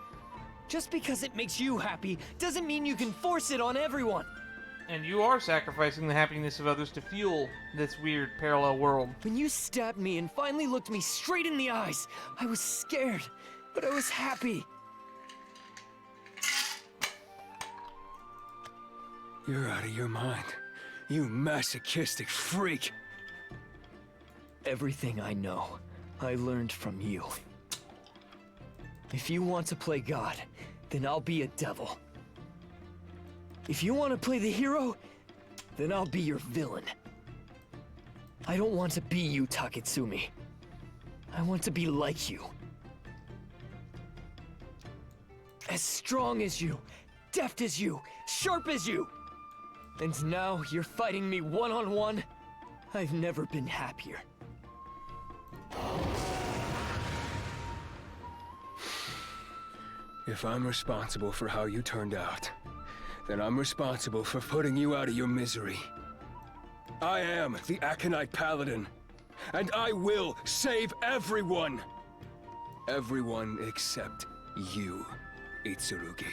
Just because it makes you happy doesn't mean you can force it on everyone! And you are sacrificing the happiness of others to fuel this weird parallel world. When you stabbed me and finally looked me straight in the eyes, I was scared, but I was happy. You're out of your mind. You masochistic freak! Everything I know, I learned from you. If you want to play God, then I'll be a devil. If you want to play the hero, then I'll be your villain. I don't want to be you, Taketsumi. I want to be like you. As strong as you, deft as you, sharp as you. And now you're fighting me one-on-one? I've never been happier. If I'm responsible for how you turned out, then I'm responsible for putting you out of your misery. I am the Aconite Paladin, and I will save everyone! Everyone except you, Itsurugi.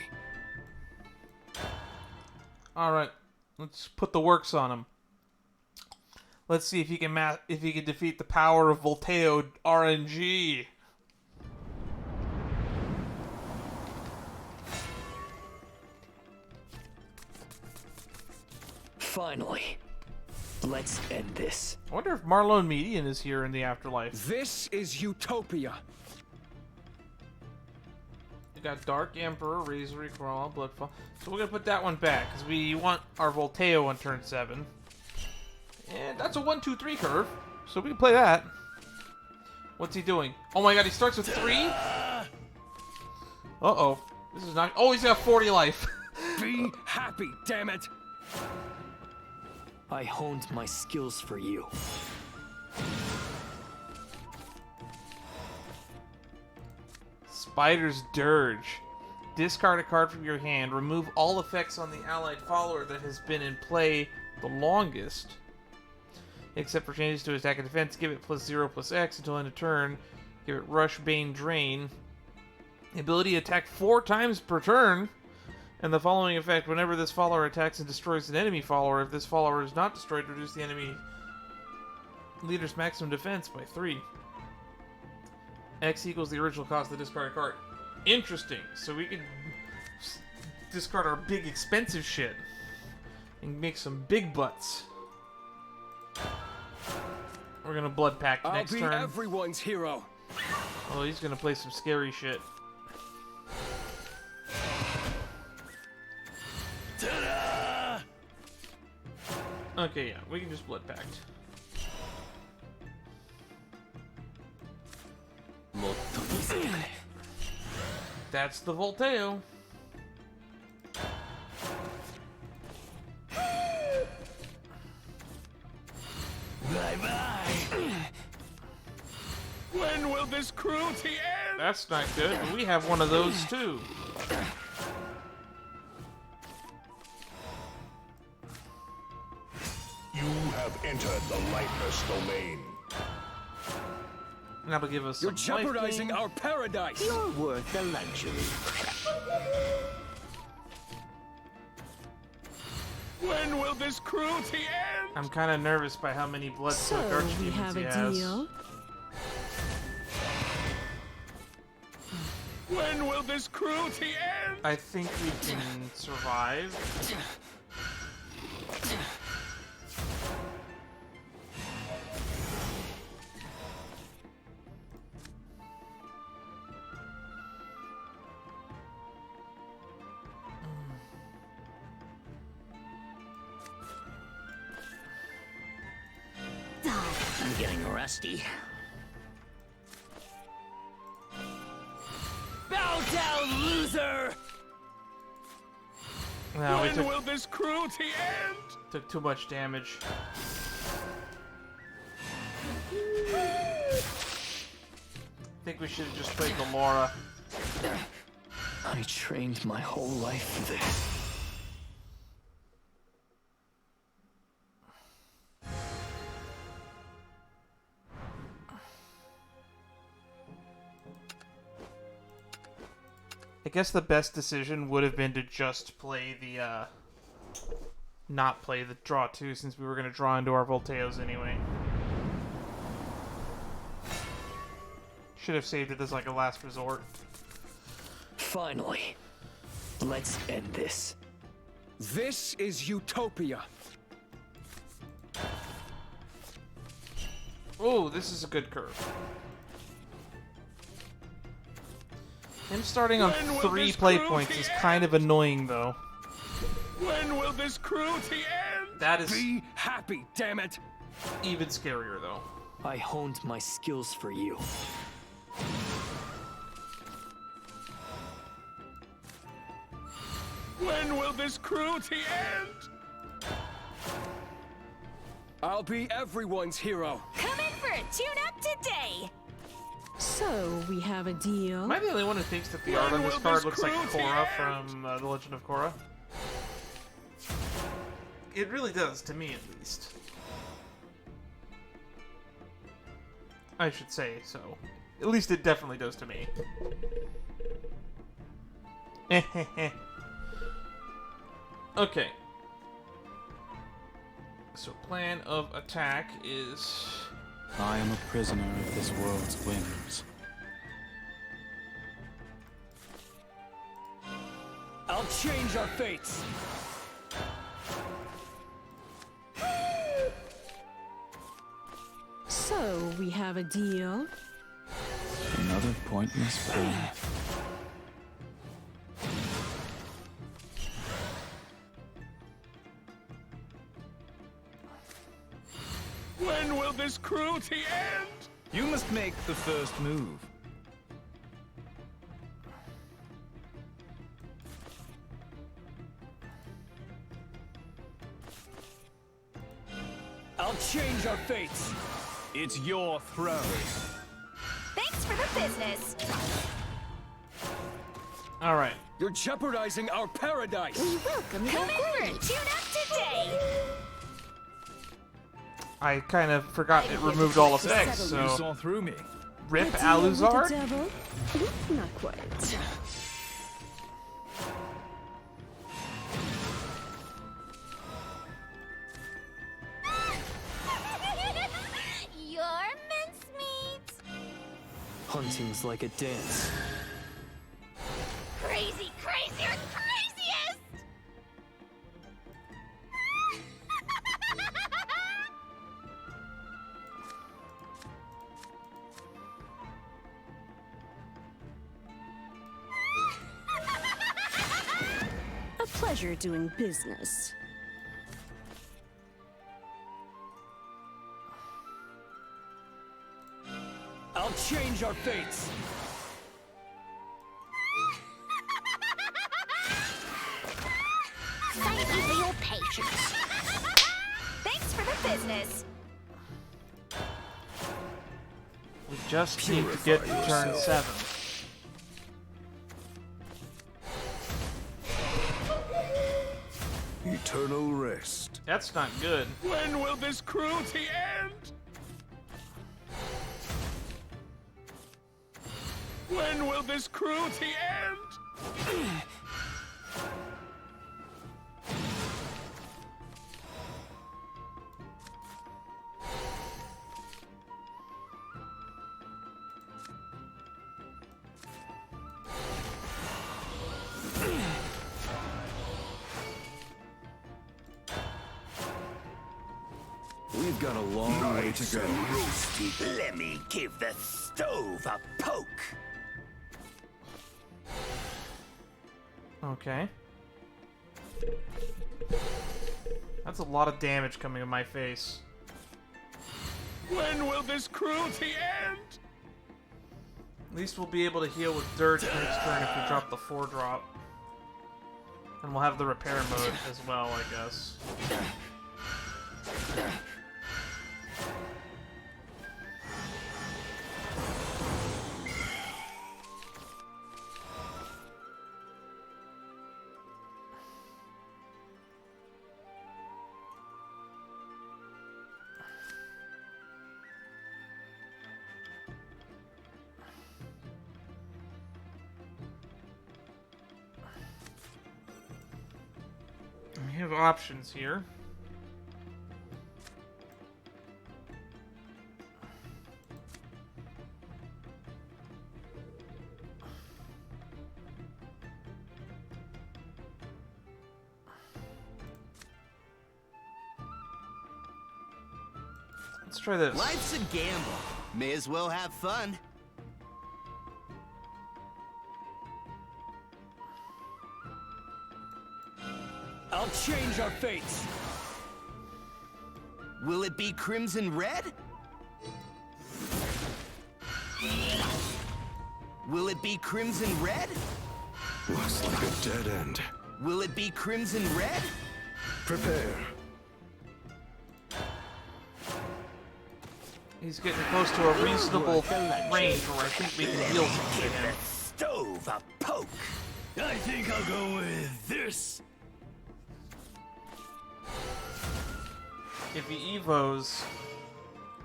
Alright, let's put the works on him. Let's see if he can defeat the power of Volteo RNG. Finally. Let's end this. I wonder if Marlon Median is here in the afterlife. This is Utopia. We got Dark Emperor, Razor Crawl, Bloodfall. So we're gonna put that one back because we want our Volteo on turn 7. And that's a 1-2-3 curve, so we can play that. What's he doing? Oh my god, he starts with 3? Uh-oh. This is not... Oh, he's got 40 life. Be happy, damn it! I honed my skills for you. Spider's Dirge. Discard a card from your hand. Remove all effects on the allied follower that has been in play the longest. Except for changes to attack and defense. Give it +0/+X until end of turn. Give it Rush, Bane, Drain. Ability attack 4 times per turn. And the following effect, whenever this follower attacks and destroys an enemy follower, if this follower is not destroyed, reduce the enemy leader's maximum defense by 3. X equals the original cost of the discarded card. Interesting. So we can discard our big expensive shit and make some big butts. We're gonna Blood Pact next turn. I'll be everyone's hero. Oh, he's gonna play some scary shit. Ta-da! Okay, yeah, we can just Blood Pact. That's the Volteo. Bye-bye. When will this cruelty end? That's not good, but we have one of those too. You have entered the lifeless domain. And that'll give us You're some life jeopardizing gain. our paradise. You're worth the luxury. When will this cruelty end? I'm kind of nervous by how many blood So, soaked archdemons we have he a has. deal? When will this cruelty end? I think we can survive. I'm getting rusty. Bow down, loser! No, we When will this cruelty end? took too much damage. I think we should have just played the Laura. I trained my whole life for this. I guess the best decision would have been to just play the, not play the draw 2 since we were going to draw into our Volteos anyway. Should have saved it as like a last resort. Finally. Let's end this. This is Utopia. Oh, this is a good curve. Him starting on When will 3 this play cruelty points is kind of annoying, though. When will this cruelty end? That is Be happy, damn it! even scarier, though. I honed my skills for you. When will this cruelty end? I'll be everyone's hero. Come in for a tune-up today. So, we have a deal? Am I the only one who thinks that the art on this will card this looks like cruelty Korra end? from The Legend of Korra? It really does, to me at least. I should say so. At least it definitely does to me. Okay. So plan of attack is... I am a prisoner of this world's whims. I'll change our fates. So, we have a deal? Another pointless path. When will this cruelty end? You must make the first move. I'll change our fates. It's your throne. Thanks for the business. All right. You're jeopardizing our paradise. We welcome your glory. Tune up today. I kind of forgot it removed all effects, You so saw through me. rip A deal with the Aluzard? devil? Not quite. Your mincemeat. Hunting's like a dance. Crazy, crazier, craziest. A pleasure doing business. I'll change our fates. Thank you for your patience. Thanks for the business. We just need to get to turn 7. Eternal rest. That's not good. When will this cruelty end? When will this cruelty end? We've got a long way to go. Let me give the stove a poke. Okay. That's a lot of damage coming in my face. When will this cruelty end? At least we'll be able to heal with Dirge next turn if we drop the 4-drop. And we'll have the repair mode as well, I guess. We have options here. Let's try this. Life's a gamble. May as well have fun. I'll change our fates. Will it be crimson red? Will it be crimson red? Looks like a dead end. Will it be crimson red? Prepare. He's getting close to a reasonable range where I think we can heal Let me something give to the him. stove a poke. I think I'll go with this. If he evos,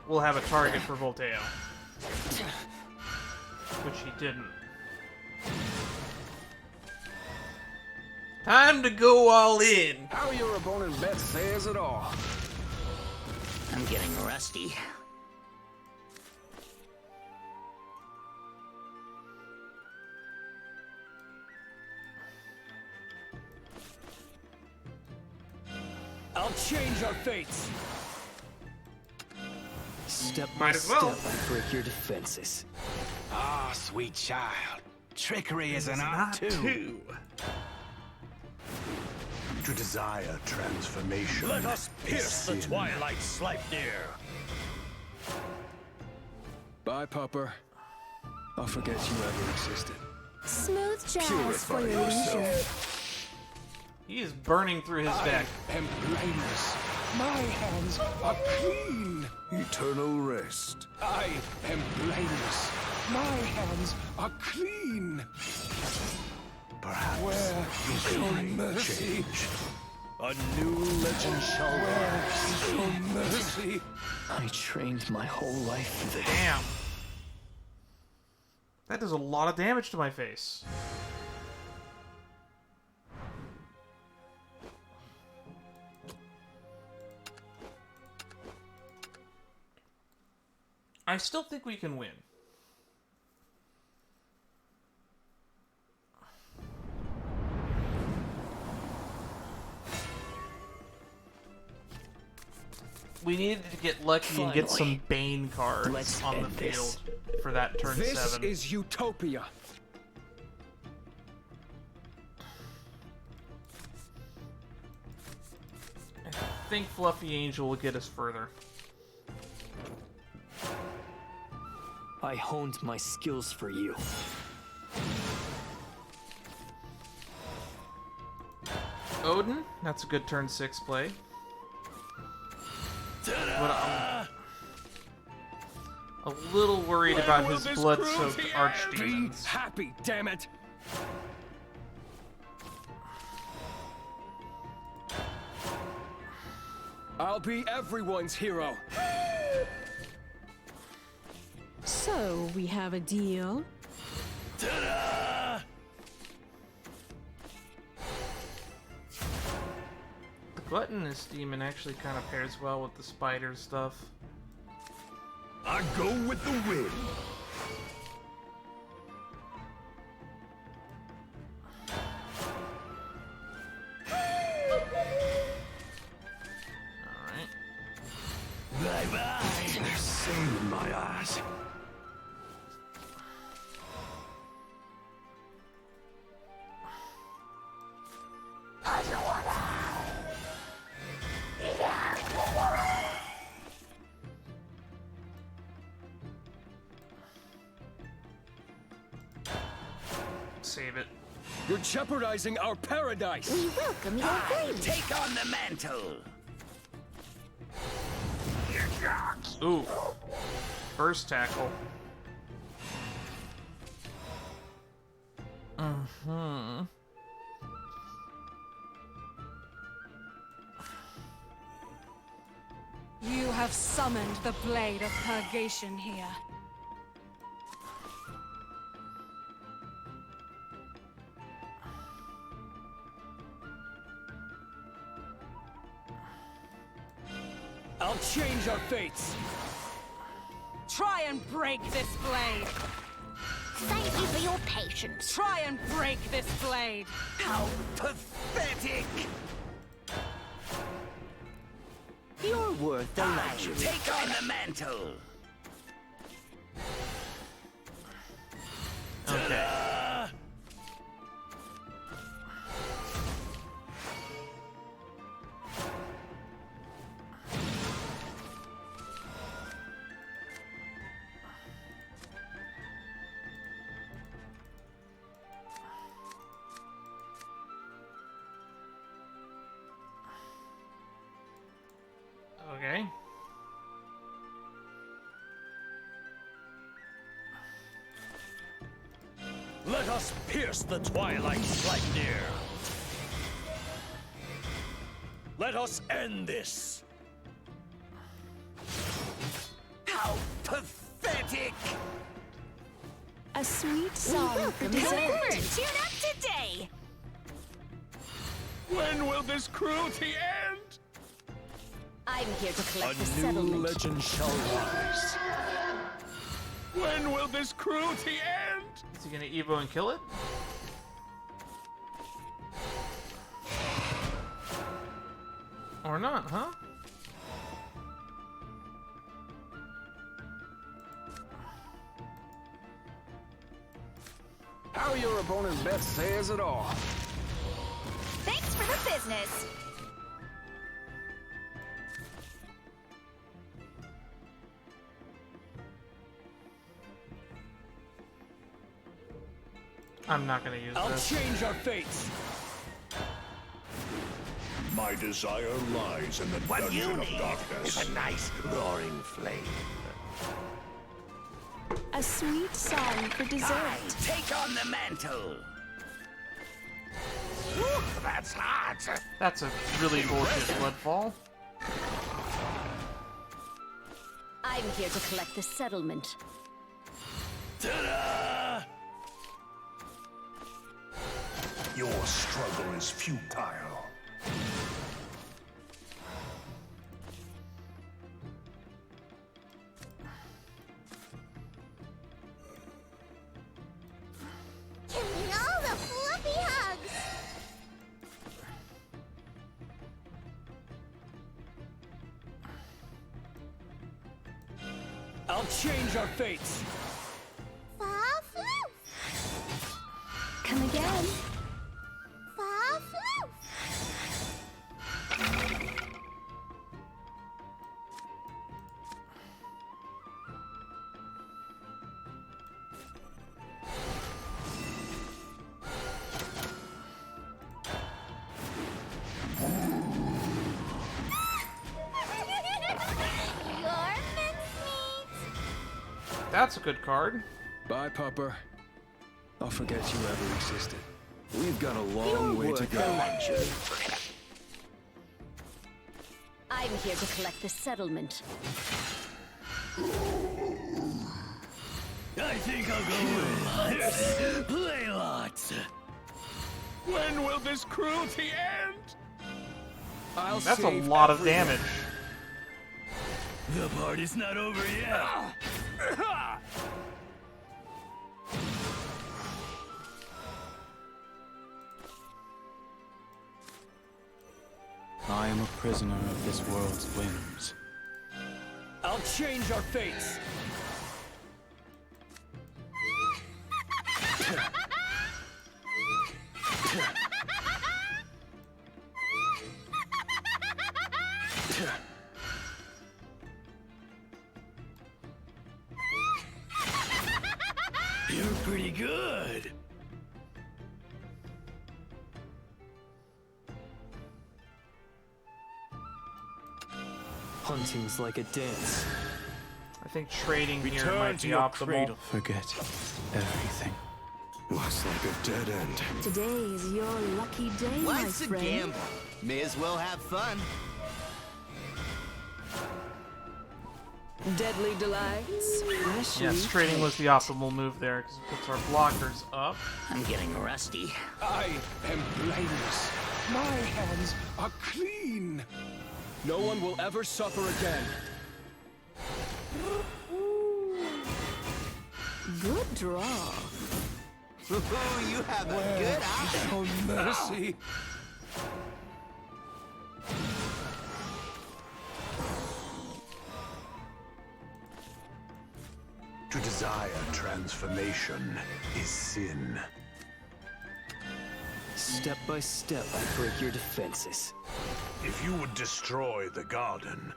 we'll have a target for Volteo. Which he didn't. Time to go all in! How your opponent bets says it all. I'm getting rusty. I'll change our fates. Step by Might as well. step, I break your defenses. Ah, sweet child. Trickery is an art too. To desire transformation. Let us pierce the twilight, Sleipnir. Bye, Pupper. I'll forget you ever existed. Smooth jazz Purify for your leisure. yourself. He is burning through his deck. I am blameless. My hands are clean. Eternal rest. I am blameless. My hands are clean. Perhaps Where is your mercy? A new legend shall rise. Your mercy. I trained my whole life for this. Damn. That does a lot of damage to my face. I still think we can win. We needed to get lucky and get some Bane cards Let's on the end field this. for that turn This 7. is utopia. I think Fluffy Angel will get us further. I honed my skills for you. Odin, that's a good turn 6 play. But I'm a little worried about his blood-soaked Be archdemons. happy, damn it. I'll be everyone's hero. So, we have a deal? The gluttonous demon actually kind of pairs well with the spider stuff. I go with the wind. Alright. Bye-bye. There's sand in my eyes. Save it. You're jeopardizing our paradise. We welcome your grace. Take on the mantle. Ooh. First tackle. Mm-hmm. You have summoned the Blade of Purgation here. I'll change our fates. Try and break this blade! Thank you for your patience. Try and break this blade! How pathetic! You're worth the luxury. Take on the mantle. Okay. Okay. Let us pierce the twilight, Sleipnir. Let us end this. How pathetic! A sweet We song welcome from your Zen. grace. Tune up today. When will this cruelty end? I'm here to collect the A new settlement. legend shall rise. When will this cruelty end? Is he gonna Evo and kill it? Or not, huh? opponent's bet says it all. Thanks for the business. I'm not gonna use I'll this. change our fates. My desire lies in the dungeon of darkness. It's a nice roaring flame. A sweet song for dessert. Take on the mantle. Woo, that's hot. That's a really gorgeous bloodfall. I'm here to collect the settlement. Ta-da! Your struggle is futile. Give me all the fluffy hugs. I'll change our fates. Come again. Fa-floof. Your mincemeat. That's a good card. Bye, Pupper. I'll forget you ever existed. We've got a long way to go. I'm here to collect the settlement. I think I'll go with this. Play lots. When will this cruelty end? That's a lot of damage. The party's not over yet. I am a prisoner of this world's whims. I'll change our fates. You're pretty good. Hunting's like a dance. I think trading here Return might to be your optimal. cradle. Forget everything. Looks like a dead end. Today is your lucky day, my Life's a friend. gamble. May as well have fun. Deadly delights. Fresh Yes, meat. trading was the optimal move there because it puts our blockers up. I'm getting rusty. I am blameless. My hands are clean. No one will ever suffer again. Good draw. Ooh, you have a good eye. Oh, mercy. To desire transformation is sin. Step by step, I break your defenses. If you would destroy the garden,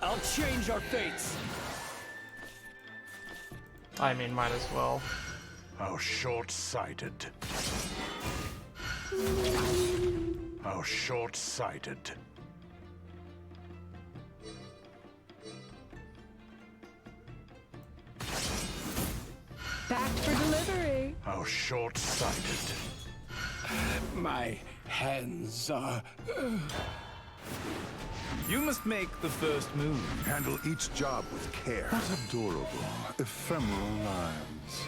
I'll change our fates. I mean, might as well. how short-sighted. How short-sighted. Packed for delivery. How short-sighted. My hands are... You must make the first move. Handle each job with care. What adorable, ephemeral lines.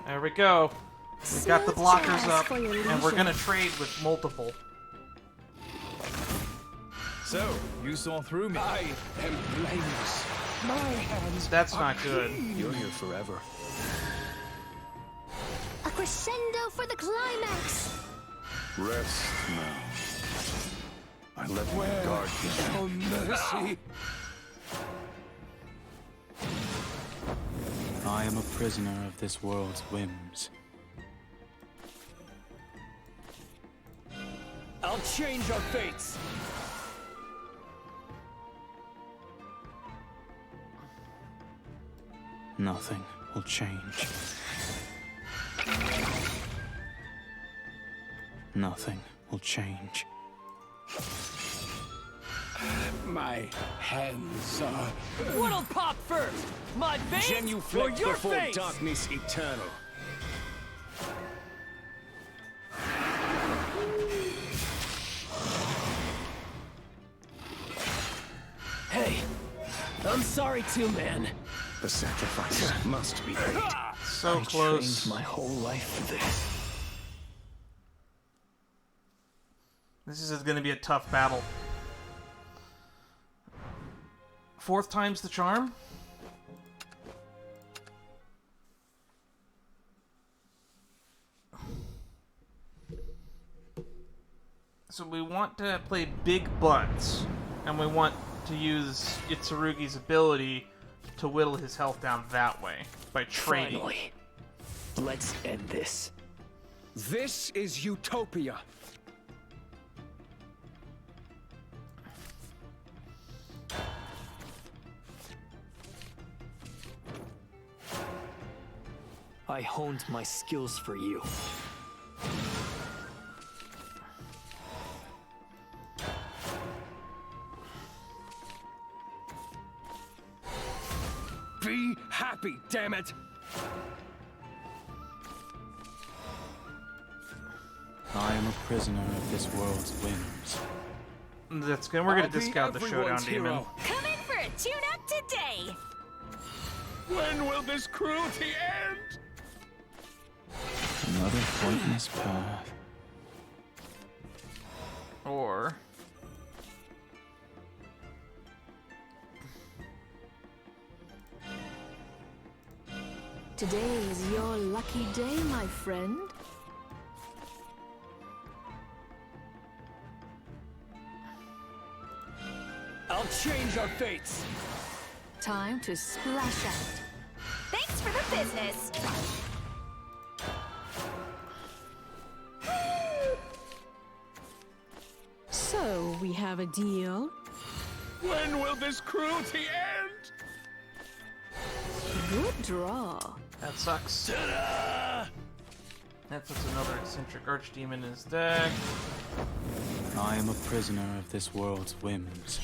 There we go. We got the blockers jazz up, for your and we're gonna leisure. trade with multiple. So, you saw through me. I am blameless. My hands That's are not good. clean. You're here forever. A crescendo for the climax. Rest now. I let my Where? guard down. Oh, mercy. I am a prisoner of this world's whims. I'll change our fates! Nothing will change. Nothing will change. My hands are... What'll pop first? My veins or genuflect your before face? darkness eternal. Hey, I'm sorry too, man. The sacrifice must be made. So I close. trained my whole life for this. This is going to be a tough battle. 4th time's the charm? So we want to play big butts, and we want to use Itsurugi's ability to whittle his health down that way, by trading. Finally, let's end this. This is utopia. I honed my skills for you. Be happy, damn it! I am a prisoner of this world's whims. That's good. We're going I'll to be discount the showdown everyone's demon. hero. Come in for a tune-up today! When will this cruelty end? Another pointless path. Or... Today is your lucky day, my friend. I'll change our fates. Time to splash out. Thanks for the business! So, we have a deal? When will this cruelty end? Good draw. That sucks. Ta-da! That puts another eccentric archdemon in his deck. I am a prisoner of this world's whims.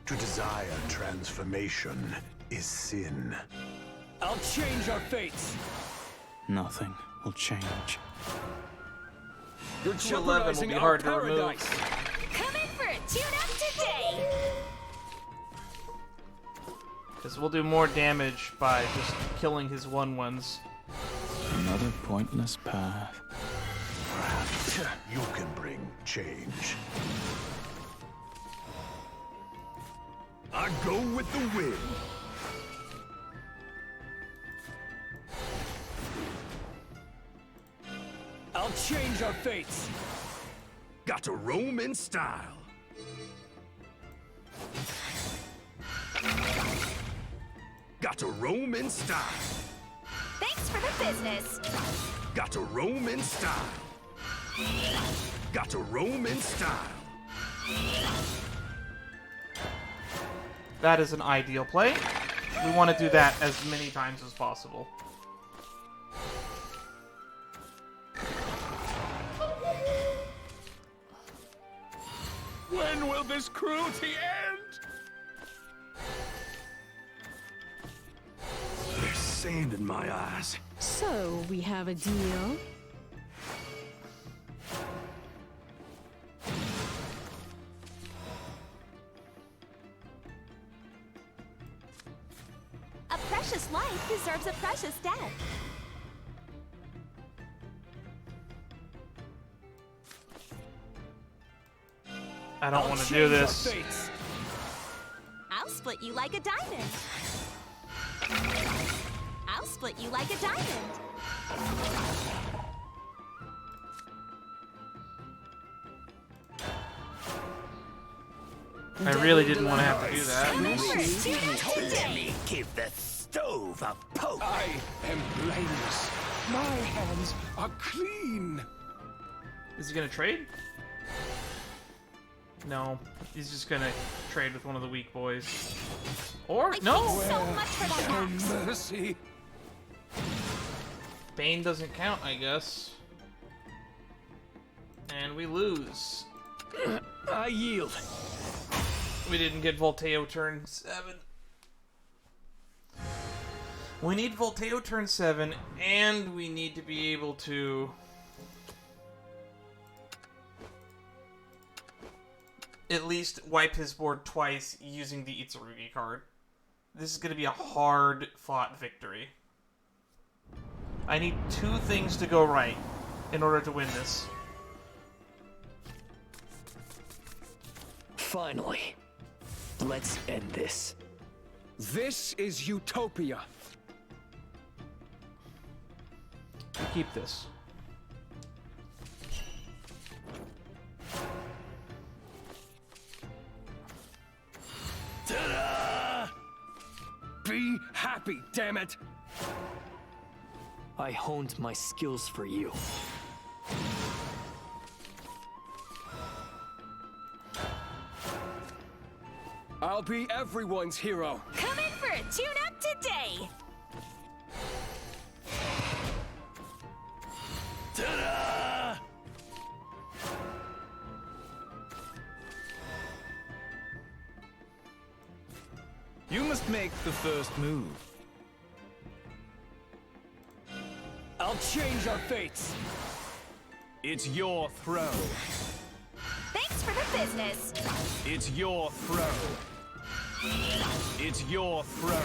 To desire transformation is sin. I'll change our fates. Nothing will change. You're 211 will jeopardizing be our hard to remove. paradise. Come in for a tune-up today! Because we'll do more damage by just killing his 1/1s. Another pointless path. Perhaps you can bring change. I go with the wind. I'll change our fates. Got to roam in style. Got to roam in style. Thanks for the business! Got to roam in style. Got to roam in style. That is an ideal play. We want to do that as many times as possible. When will this cruelty end? There's sand in my eyes. So, we have a deal? A precious life deserves a precious death. I don't want to do this. I'll split you like a diamond. I'll split you like a diamond. I really didn't want to have to do that. Let me give the stove a poke. I am blameless. My hands are clean. Is he gonna trade? No, he's just gonna trade with one of the weak boys. Or no. So much for that axe. Mercy. Bane doesn't count, I guess. And we lose. I yield. We didn't get Volteo turn 7. We need Volteo turn 7, and we need to be able to at least wipe his board twice using the Itsurugi card. This is going to be a hard-fought victory. I need 2 things to go right in order to win this. Finally. Let's end this. This is utopia. We keep this. Ta-da! Be happy, damn it! I honed my skills for you. I'll be everyone's hero. Come in for a tune-up today. Ta-da! You must make the first move. I'll change our fates. It's your throw. Thanks for the business. It's your throw. It's your throw.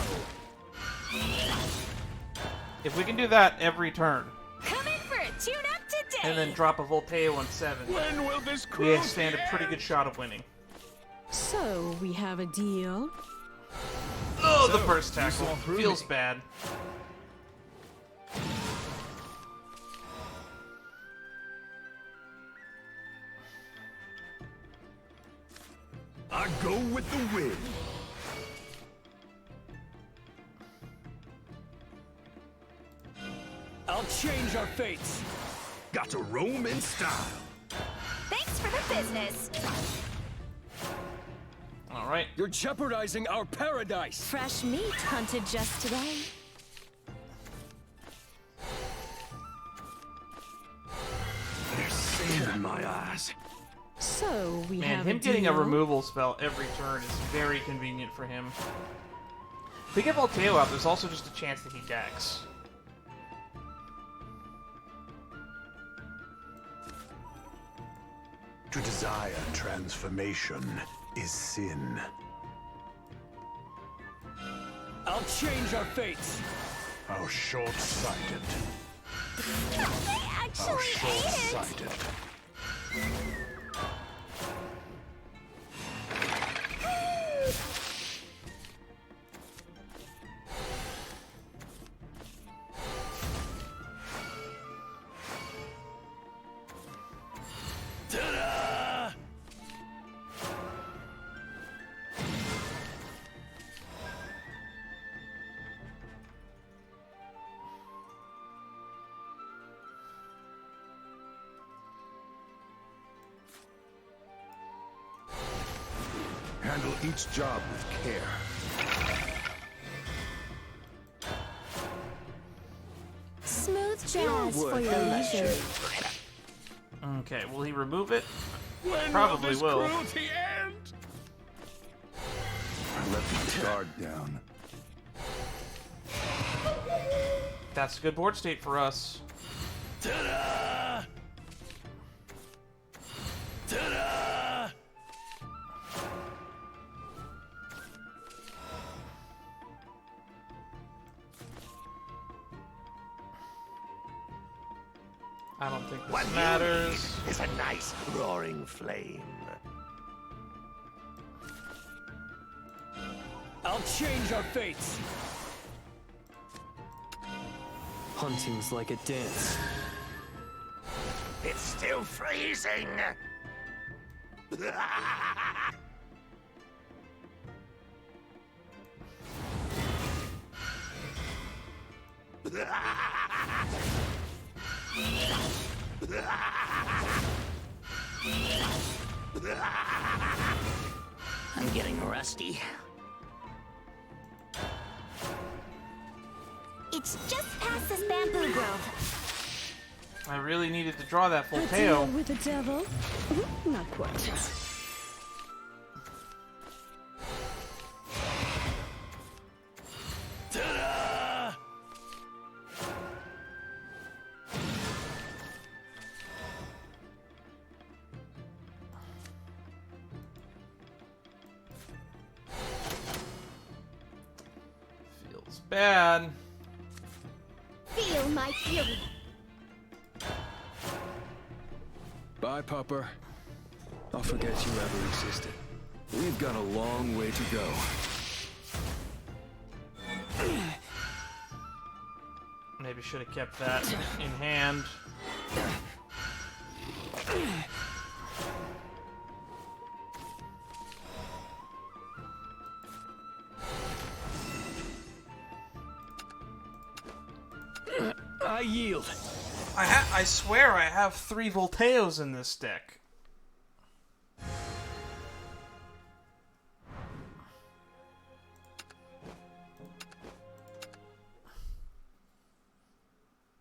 If we can do that every turn, Come in for a tune-up today. and then drop a Volteo on 7, When will this we cruelty stand a pretty good shot of winning. So we have a deal. Oh, the So, first you tackle saw through feels me. bad. I go with the wind. I'll change our fates. Got to roam in style. Thanks for the business. All right. You're jeopardizing our paradise. Fresh meat hunted just today. There's sand in my eyes. So we Man, have him a getting deal. a removal spell every turn is very convenient for him. If we get Volteo out, there's also just a chance that he decks. To desire transformation is sin. I'll change our fates. How short-sighted. They How actually ate it. short-sighted. Ta-da! Handle each job with care. Smooth jazz for your leisure. Okay, will he remove it? When Probably will this will. cruelty end? I let my guard down. That's a good board state for us. Ta-da! Ta-da! I don't think this What matters. is a nice roaring flame. I'll change our fates. Hunting's like a dance. It's still freezing. I'm getting rusty. It's just past this bamboo grove. I really needed to draw that A deal Volteo. with the devil? Not quite. Ta-da! Feels bad. Feel my fury. Bye, Pupper. I'll forget you ever existed. We've got a long way to go. Maybe should have kept that in hand. I yield. I swear I have 3 Volteos in this deck.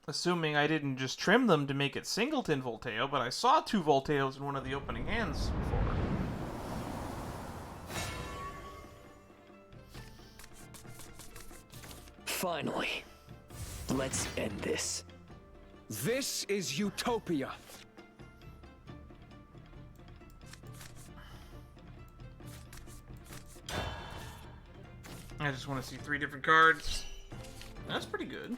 Assuming I didn't just trim them to make it singleton Volteo, but I saw 2 Volteos in one of the opening hands before. Finally. Let's end this. This is Utopia. I just want to see 3 different cards. That's pretty good.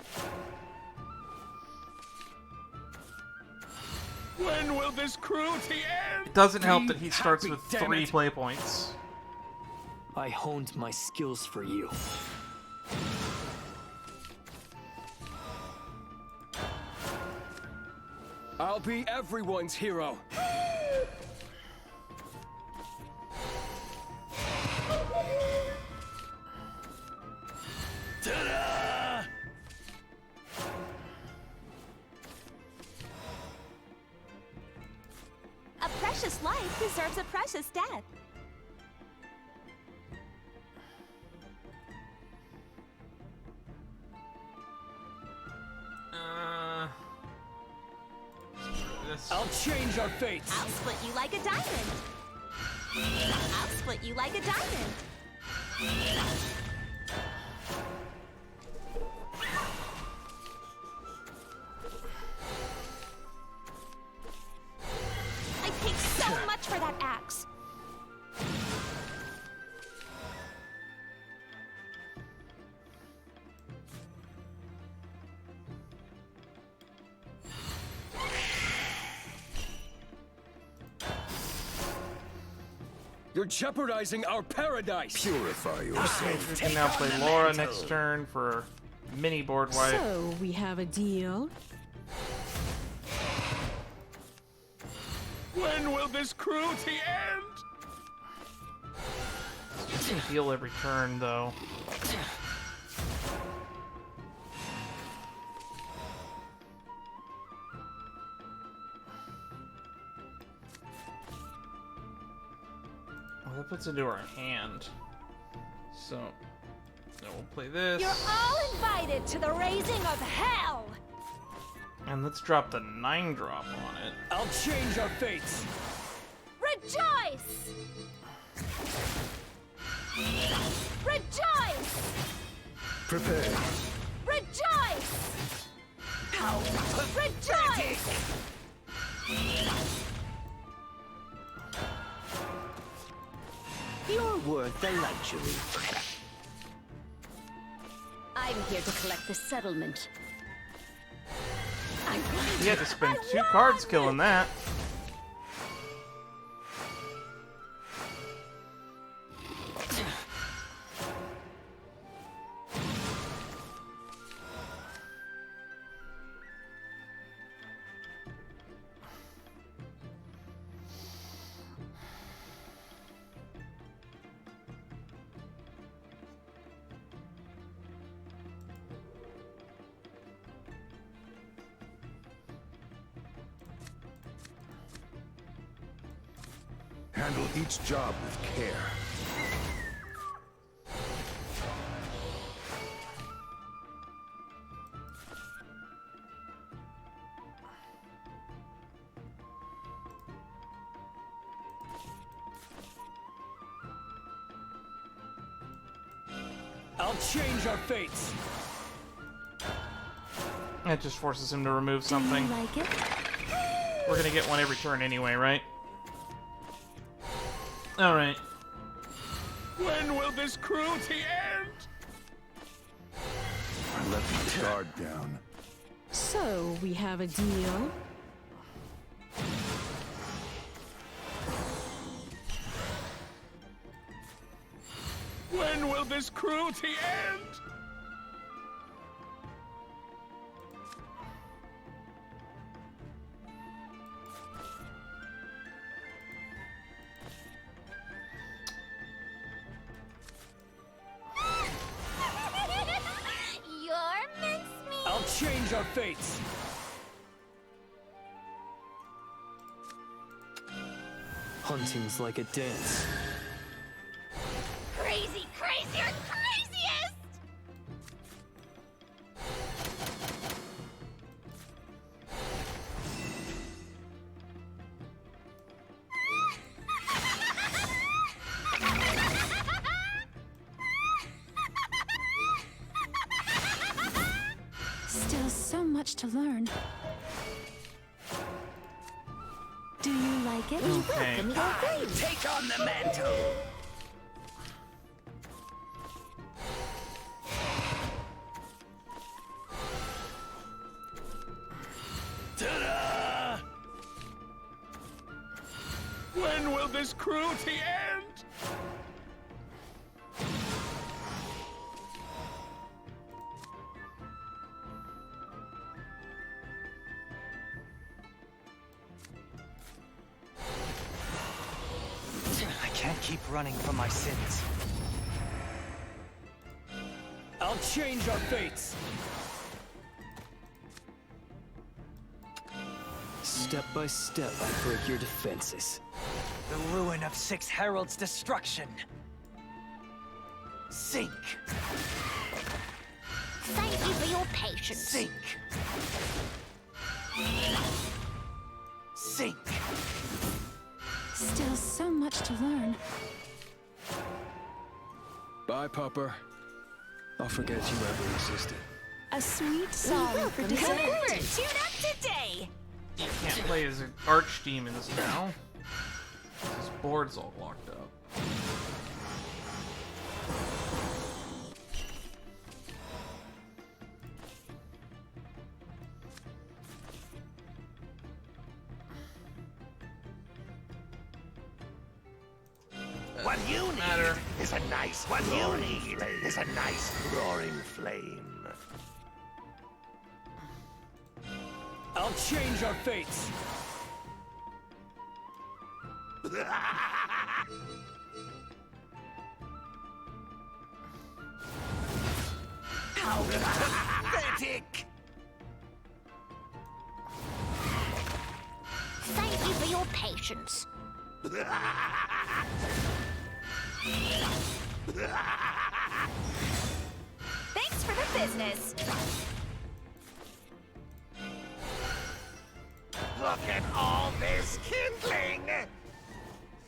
When will this cruelty end? It doesn't help that he starts happy, with damn 3 it. play points. I honed my skills for you. I'll be everyone's hero. Ta-da! A precious life deserves a precious death. I'll change our fates. I'll split you like a diamond. I'll split you like a diamond. I paid so much for that axe. You're jeopardizing our paradise. Purify yourself. We can now play Laura next turn for mini board wipe. So we have a deal. When will this cruelty end? Just gonna heal every turn, though. Well, that puts into our hand. So, now we'll play this. You're all invited to the raising of hell. And let's drop the 9-drop on it. I'll change our fates. Rejoice! Rejoice! Prepare. Rejoice! Rejoice! You're worth the luxury. I'm here to collect the settlement. You had to spend 2 cards killing that. handle each job with care. I'll change our fates. It just forces him to remove something. Do you like it? We're gonna get one every turn anyway, right? Alright. When will this cruelty end? I let the guard down. So, we have a deal? When will this cruelty end? You're mincemeat. I'll change our fates. Hunting's like a dance. Crazy, crazier, craziest! Still so much to learn. Do you like it? Okay. Welcome your grace. Take on the mantle! Ta-da! When will this cruelty end? I can't keep running from my sins. I'll change our fates. Step by step, I break your defenses. The ruin of Six Heralds' destruction. Sink. Thank you for your patience. Sink. Sink. Still so much to learn. Bye, Pupper. I'll forget you ever existed. A sweet song for Welcome dessert. to Tune Up Today. You can't play as an archdemons now. His board's all locked up. What you need is a nice. What you need is a nice roaring flame. I'll change our fates. How pathetic! Thank you for your patience. Thanks for the business. Look at all this kindling!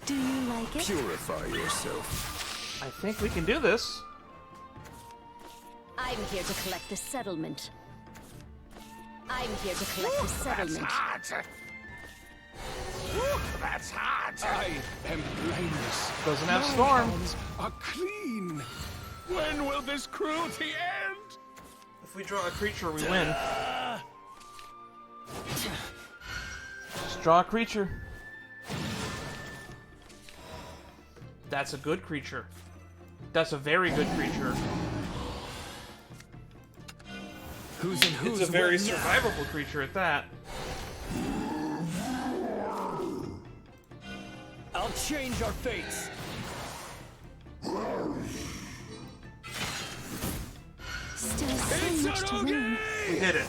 Do you like it? Purify yourself. I think we can do this. I'm here to collect the settlement. I'm here to collect the settlement. That's hot! That's hot! I am blameless. Doesn't have My Storm. hands are clean. When will this cruelty end? If we draw a creature, we win. Just draw a creature. That's a good creature. That's a very good creature. Who's in who's It's a very what now? survivable creature at that. I'll change our fates. Still so much to learn. We did it.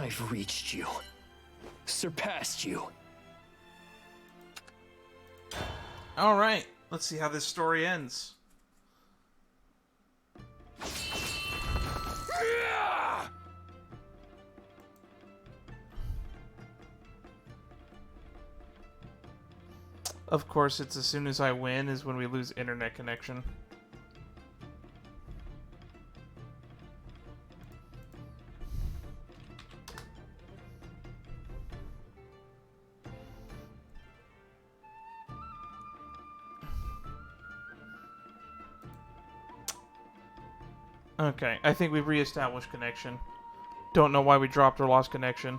I've reached you. Surpassed you. Alright, let's see how this story ends. Of course, it's as soon as I win is when we lose internet connection. Okay, I think we've reestablished connection. Don't know why we dropped or lost connection.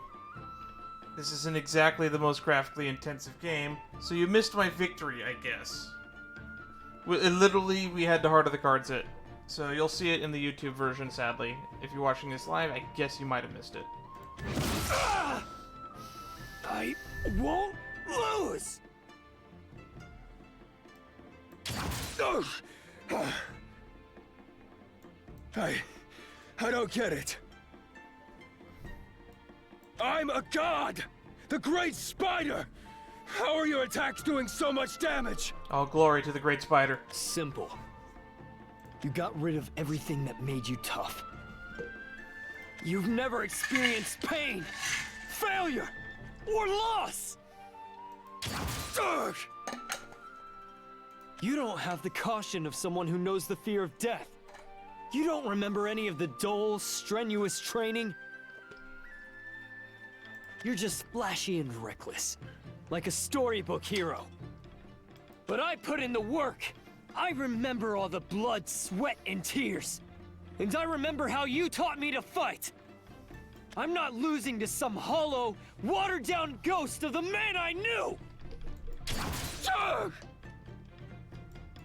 This isn't exactly the most graphically intensive game, so you missed my victory, I guess. Literally, we had the heart of the cards hit. So you'll see it in the YouTube version, sadly. If you're watching this live, I guess you might have missed it. I won't lose! I don't get it. I'm a god! The Great Spider! How are your attacks doing so much damage? All glory to the Great Spider. Simple. You got rid of everything that made you tough. You've never experienced pain, failure, or loss! You don't have the caution of someone who knows the fear of death. You don't remember any of the dull, strenuous training. You're just flashy and reckless, like a storybook hero. But I put in the work. I remember all the blood, sweat, and tears. And I remember how you taught me to fight. I'm not losing to some hollow, watered-down ghost of the man I knew!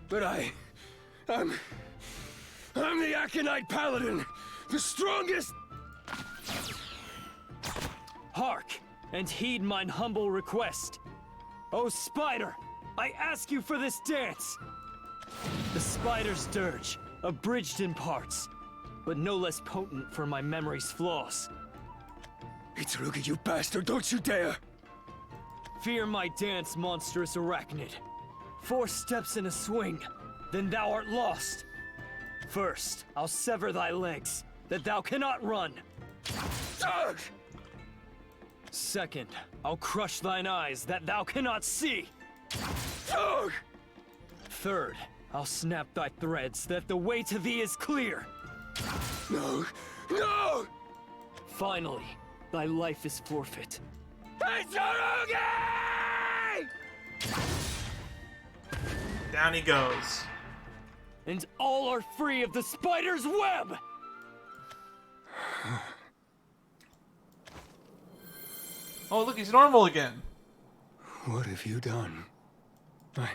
But I'm the Aconite Paladin, the strongest! Hark, and heed mine humble request. O Spider, I ask you for this dance. The Spider's dirge, abridged in parts, but no less potent for my memory's flaws. Itsurugi, you bastard, don't you dare! Fear my dance, monstrous arachnid. 4 steps in a swing, then thou art lost. First, I'll sever thy legs, that thou cannot run. Second, I'll crush thine eyes, that thou cannot see. Third, I'll snap thy threads, that the way to thee is clear. No! No! Finally, thy life is forfeit. Itsurugi! Down he goes. And all are free of the spider's web! Oh, look, he's normal again. What have you done? My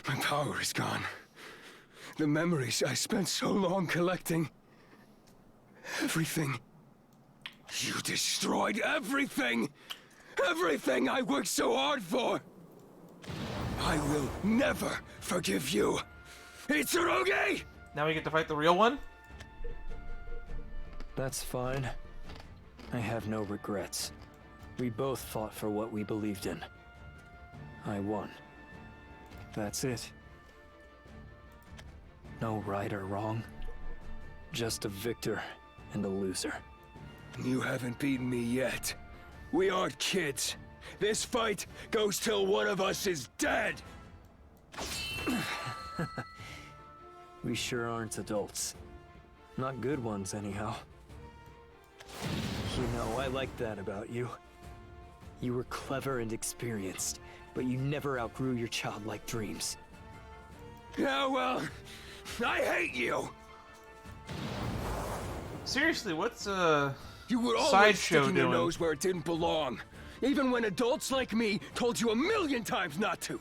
power is gone. The memories I spent so long collecting. Everything. You destroyed everything! Everything I worked so hard for! I will never forgive you! Itsurugi! Now we get to fight the real one? That's fine. I have no regrets. We both fought for what we believed in. I won. That's it. No right or wrong. Just a victor and a loser. You haven't beaten me yet. We aren't kids. This fight goes till one of us is dead! We sure aren't adults. Not good ones, anyhow. You know, I like that about you. You were clever and experienced, but you never outgrew your childlike dreams. Yeah, well, I hate you! Seriously, what's You were always Sideshow sticking your doing? nose where it didn't belong. Even when adults like me told you 1,000,000 times not to.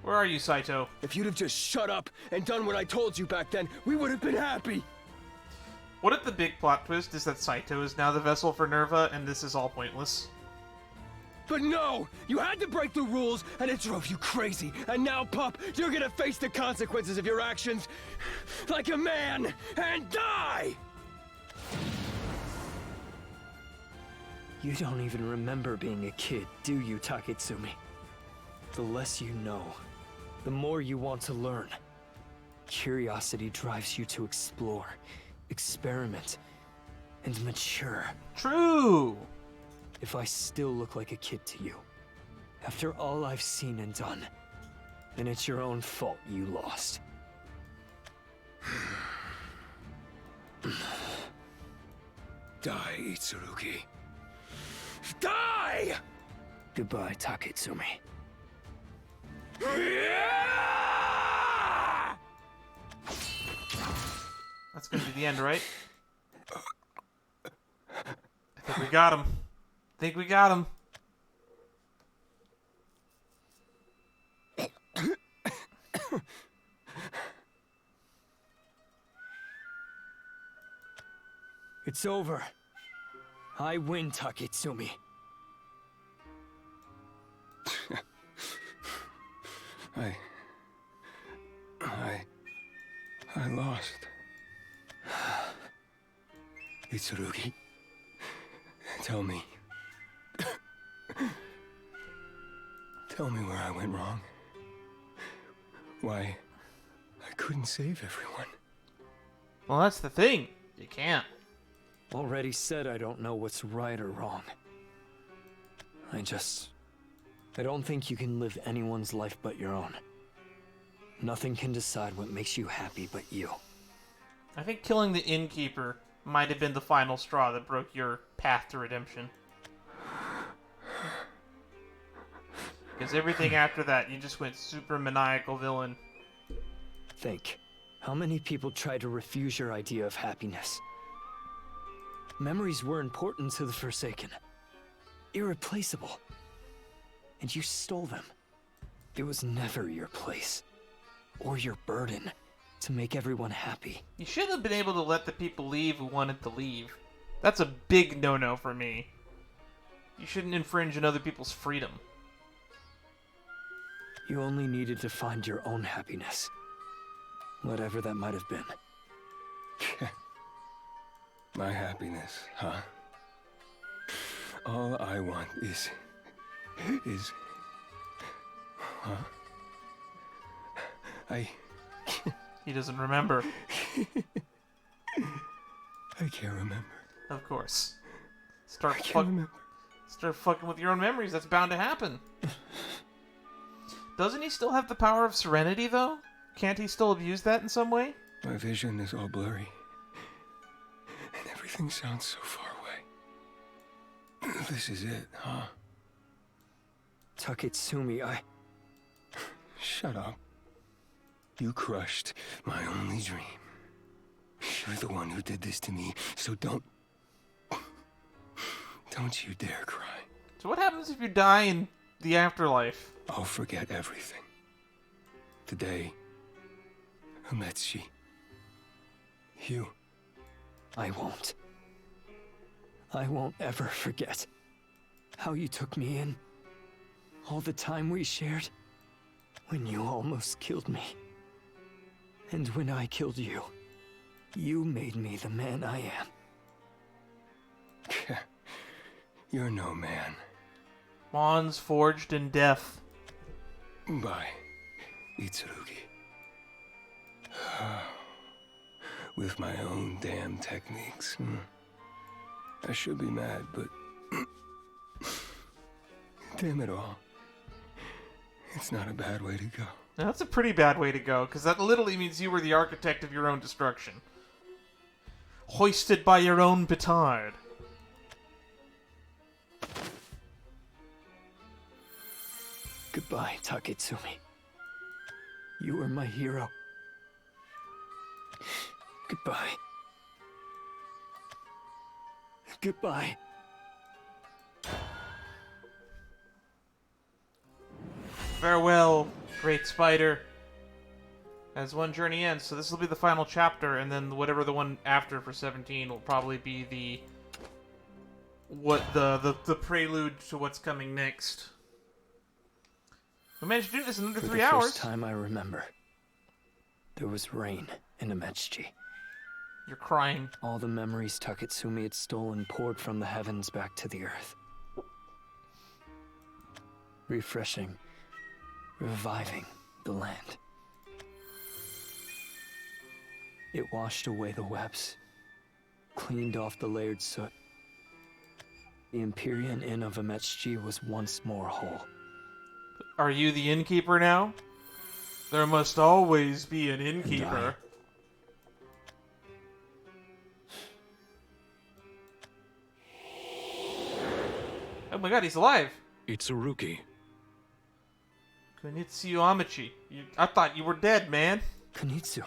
Where are you, Saito? If you'd have just shut up and done what I told you back then, we would have been happy. What if the big plot twist is that Saito is now the vessel for Nerva and this is all pointless? But no! You had to break the rules, and it drove you crazy. And now, pup, you're gonna face the consequences of your actions like a man and die! You don't even remember being a kid, do you, Taketsumi? The less you know, the more you want to learn. Curiosity drives you to explore, experiment, and mature. True! If I still look like a kid to you, after all I've seen and done, then it's your own fault you lost. Die, Itsurugi. Die! Goodbye, Taketsumi. That's gonna be the end, right? I think we got him. I think we got him. It's over. I win, Taketsumi. I lost. Itsurugi, tell me. Tell me where I went wrong. Why I couldn't save everyone. Well, that's the thing. You can't. Already said I don't know what's right or wrong. I don't think you can live anyone's life but your own. Nothing can decide what makes you happy but you. I think killing the innkeeper might have been the final straw that broke your path to redemption. Because everything after that, you just went super maniacal villain. Think. How many people tried to refuse your idea of happiness? Memories were important to the Forsaken. Irreplaceable. And you stole them. It was never your place. Or your burden. To make everyone happy. You should have been able to let the people leave who wanted to leave. That's a big no-no for me. You shouldn't infringe on other people's freedom. You only needed to find your own happiness. Whatever that might have been. My happiness, huh? All I want is... Huh? He doesn't remember. I can't remember. Of course. Start remember. Start fucking with your own memories. That's bound to happen. Doesn't he still have the power of serenity, though? Can't he still abuse that in some way? My vision is all blurry. And everything sounds so far away. This is it, huh? Taketsumi, Shut up. You crushed my only dream. You're the one who did this to me, so don't you dare cry. So what happens if you die in the afterlife? I'll forget everything. Today, Ametsuki. You. I won't. I won't ever forget how you took me in. All the time we shared. When you almost killed me. And when I killed you. You made me the man I am. You're no man. Bonds forged in death. Bye, Itsurugi. With my own damn techniques. I should be mad, but... damn it all. It's not a bad way to go. Now, that's a pretty bad way to go, because that literally means you were the architect of your own destruction. Hoisted by your own petard. Goodbye, Taketsumi. You were my hero. Goodbye. Goodbye. Farewell, great spider. As one journey ends, so this will be the final chapter, and then whatever the one after for 17 will probably be the prelude to what's coming next. We managed to do this in under 3 hours. For the first time I remember, there was rain in Ametsuki. You're crying. All the memories Taketsumi had stolen poured from the heavens back to the earth. Refreshing, reviving the land. It washed away the webs, cleaned off the layered soot. The Empyrean Inn of Ametschi was once more whole. Are you the innkeeper now? There must always be an innkeeper. Oh my god, he's alive! Itsurugi. Kunitsu Amichi. I thought you were dead, man. Kunitsu.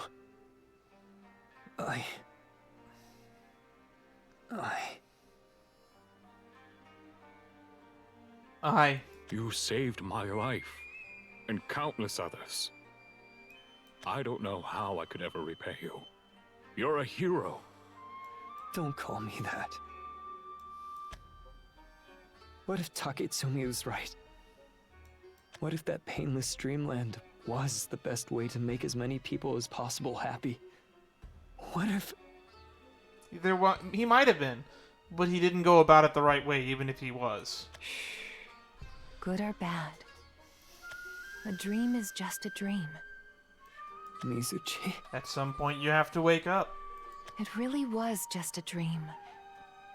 I... You saved my life, and countless others. I don't know how I could ever repay you. You're a hero. Don't call me that. What if Taketsumi was right? What if that painless dreamland was the best way to make as many people as possible happy? What if... He might have been, but he didn't go about it the right way, even if he was. Good or bad, a dream is just a dream. Mizuchi. At some point, you have to wake up. It really was just a dream.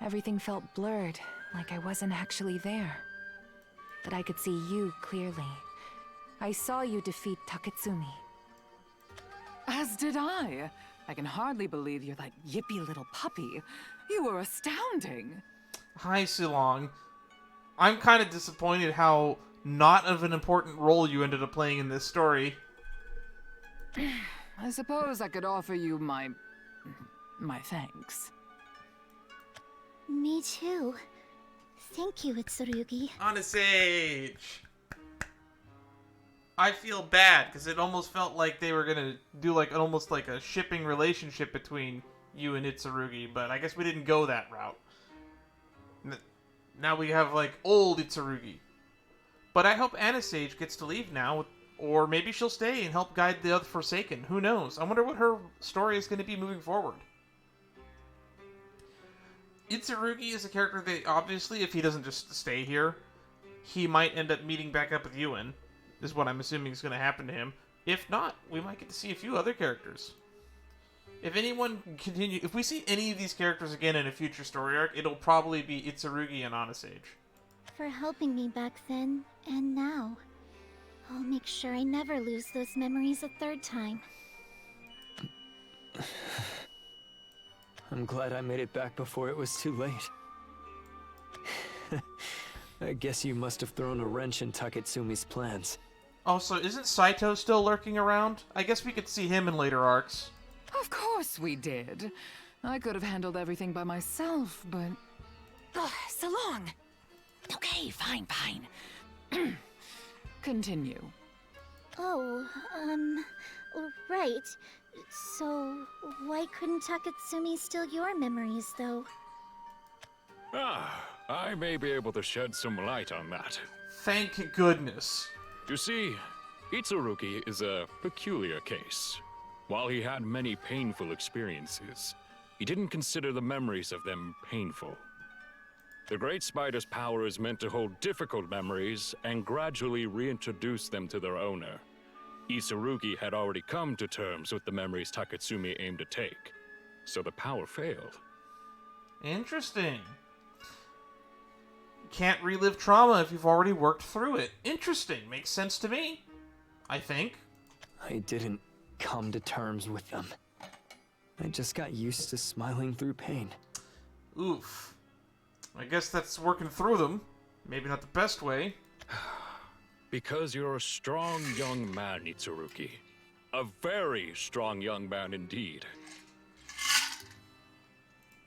Everything felt blurred, like I wasn't actually there. But I could see you clearly. I saw you defeat Taketsumi. As did I. I can hardly believe you're that yippy little puppy. You were astounding. Hi, Silong. I'm kind of disappointed how not of an important role you ended up playing in this story. I suppose I could offer you my thanks. Me too. Thank you, Itsurugi. On a sage. I feel bad because it almost felt like they were gonna do almost like a shipping relationship between you and Itsurugi, but I guess we didn't go that route. Now we have old Itsurugi. But I hope Anasage gets to leave now, or maybe she'll stay and help guide the other Forsaken. Who knows? I wonder what her story is going to be moving forward. Itsurugi is a character that, obviously, if he doesn't just stay here, he might end up meeting back up with Yuen, is what I'm assuming is going to happen to him. If not, we might get to see a few other characters. If if we see any of these characters again in a future story arc, it'll probably be Itsurugi and Anasage. For helping me back then, and now. I'll make sure I never lose those memories a third time. I'm glad I made it back before it was too late. I guess you must have thrown a wrench in Taketsumi's plans. Also, isn't Saito still lurking around? I guess we could see him in later arcs. Of course we did. I could have handled everything by myself, but... So long! Okay, fine. Continue. Oh, right. So, why couldn't Taketsumi steal your memories, though? I may be able to shed some light on that. Thank goodness. You see, Itsurugi is a peculiar case. While he had many painful experiences, he didn't consider the memories of them painful. The Great Spider's power is meant to hold difficult memories and gradually reintroduce them to their owner. Itsurugi had already come to terms with the memories Taketsumi aimed to take, so the power failed. Interesting. Can't relive trauma if you've already worked through it. Interesting. Makes sense to me, I think. I didn't come to terms with them. I just got used to smiling through pain. Oof. I guess that's working through them. Maybe not the best way. Because you're a strong young man, Itsurugi. A very strong young man indeed.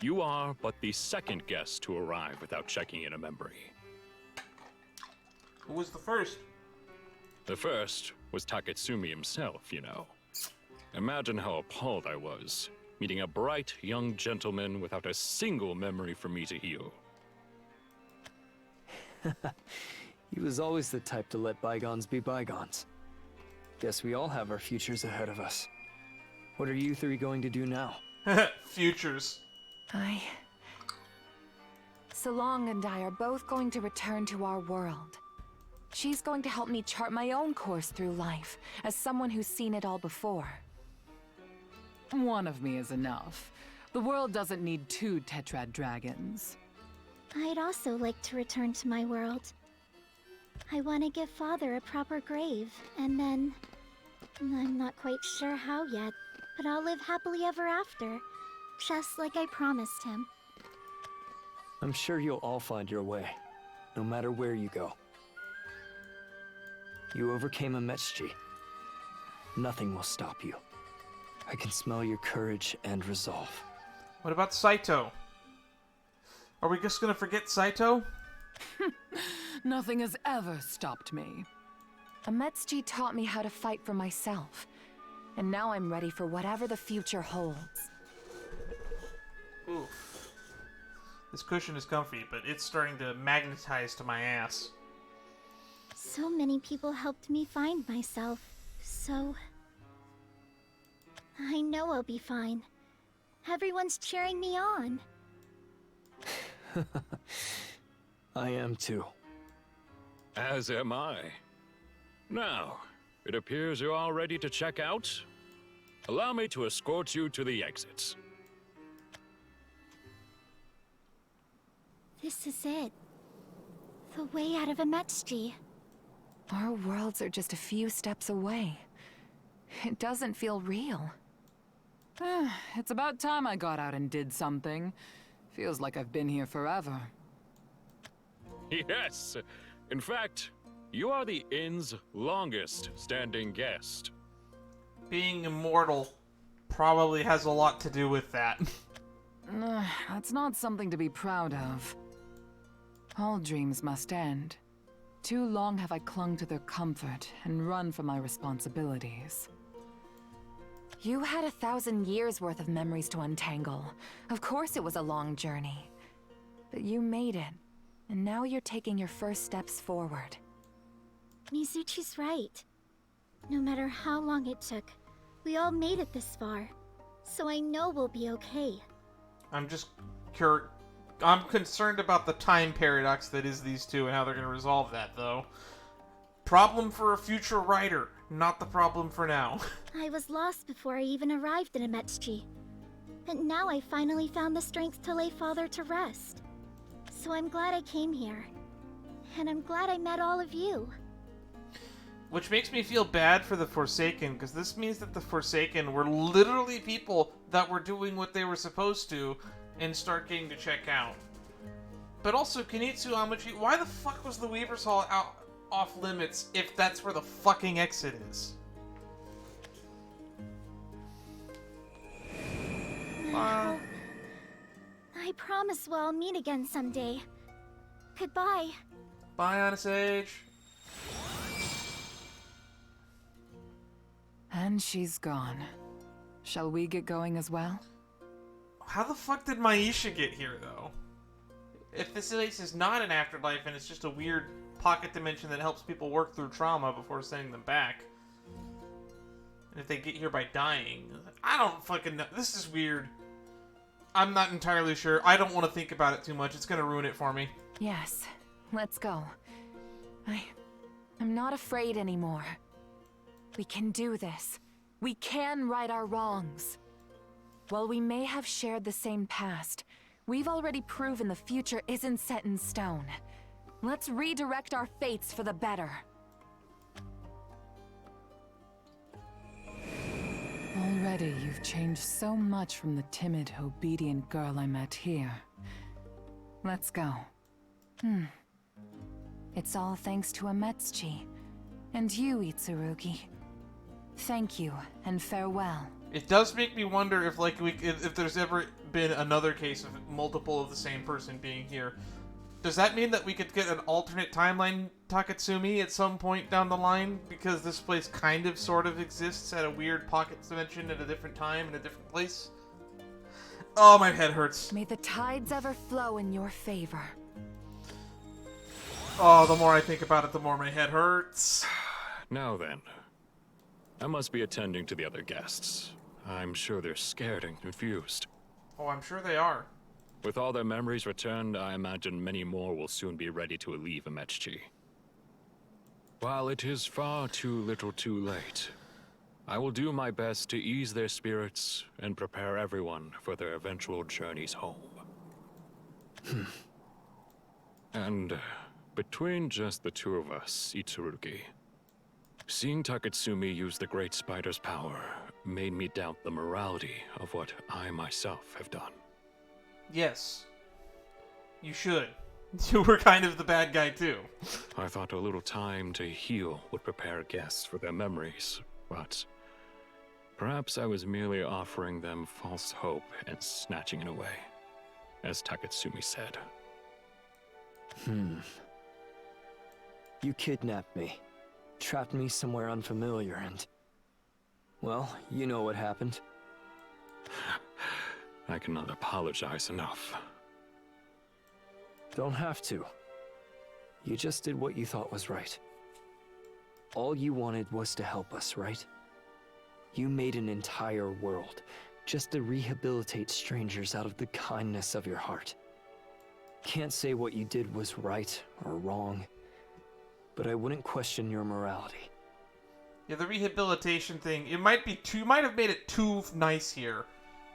You are but the second guest to arrive without checking in a memory. Who was the first? The first was Taketsumi himself, you know. Imagine how appalled I was, meeting a bright young gentleman without a single memory for me to heal. He was always the type to let bygones be bygones. Guess we all have our futures ahead of us. What are you three going to do now? Futures. Salong and I are both going to return to our world. She's going to help me chart my own course through life, as someone who's seen it all before. One of me is enough. The world doesn't need 2 tetrad dragons. I'd also like to return to my world. I want to give Father a proper grave, and then... I'm not quite sure how yet, but I'll live happily ever after, just like I promised him. I'm sure you'll all find your way, no matter where you go. You overcame a Metschi. Nothing will stop you. I can smell your courage and resolve. What about Saito? Are we just gonna forget Saito? Nothing has ever stopped me. A Metschi taught me how to fight for myself, and now I'm ready for whatever the future holds. Oof. This cushion is comfy, but it's starting to magnetize to my ass. So many people helped me find myself, so... I know I'll be fine. Everyone's cheering me on. I am too. As am I. Now, it appears you're all ready to check out. Allow me to escort you to the exits. This is it. The way out of Ametsji. Our worlds are just a few steps away. It doesn't feel real. It's about time I got out and did something. Feels like I've been here forever. Yes! In fact, you are the inn's longest standing guest. Being immortal probably has a lot to do with that. That's not something to be proud of. All dreams must end. Too long have I clung to their comfort and run from my responsibilities. You had 1,000 years worth of memories to untangle. Of course it was a long journey. But you made it, and now you're taking your first steps forward. Mizuchi's right. No matter how long it took, we all made it this far. So I know we'll be okay. I'm concerned about the time paradox that is these two and how they're going to resolve that, though. Problem for a future writer, not the problem for now. I was lost before I even arrived in Ametsji. But now I finally found the strength to lay Father to rest. So I'm glad I came here. And I'm glad I met all of you. Which makes me feel bad for the Forsaken, because this means that the Forsaken were literally people that were doing what they were supposed to and start getting to check out. But also, Kinnitsu Amachi, why the fuck was the Weaver's Hall off limits if that's where the fucking exit is? I promise we'll all meet again someday. Goodbye. Bye, Honest Age. And she's gone. Shall we get going as well? How the fuck did Maisha get here, though? If this place is not an afterlife and it's just a weird pocket dimension that helps people work through trauma before sending them back. And if they get here by dying. I don't fucking know. This is weird. I'm not entirely sure. I don't want to think about it too much. It's gonna ruin it for me. Yes, let's go. I'm not afraid anymore. We can do this. We can right our wrongs. While we may have shared the same past, we've already proven the future isn't set in stone. Let's redirect our fates for the better. Already you've changed so much from the timid, obedient girl I met here. Let's go. It's all thanks to Ametsji. And you, Itsurugi. Thank you, and farewell. It does make me wonder if, like, if there's ever been another case of multiple of the same person being here. Does that mean that we could get an alternate timeline Takatsumi at some point down the line? Because this place kind of, sort of exists at a weird pocket dimension at a different time in a different place? Oh, my head hurts. May the tides ever flow in your favor. Oh, the more I think about it, the more my head hurts. Now then, I must be attending to the other guests. I'm sure they're scared and confused. Oh, I'm sure they are. With all their memories returned, I imagine many more will soon be ready to leave Ametchi. While it is far too little too late, I will do my best to ease their spirits and prepare everyone for their eventual journeys home. And between just the two of us, Itsurugi, seeing Taketsumi use the Great Spider's power made me doubt the morality of what I myself have done. Yes. You should. You were kind of the bad guy, too. I thought a little time to heal would prepare guests for their memories, but perhaps I was merely offering them false hope and snatching it away, as Taketsumi said. You kidnapped me, trapped me somewhere unfamiliar, and... well, you know what happened. I cannot apologize enough. Don't have to. You just did what you thought was right. All you wanted was to help us, right? You made an entire world just to rehabilitate strangers out of the kindness of your heart. Can't say what you did was right or wrong, but I wouldn't question your morality. Yeah, the rehabilitation thing, it might have made it too nice here,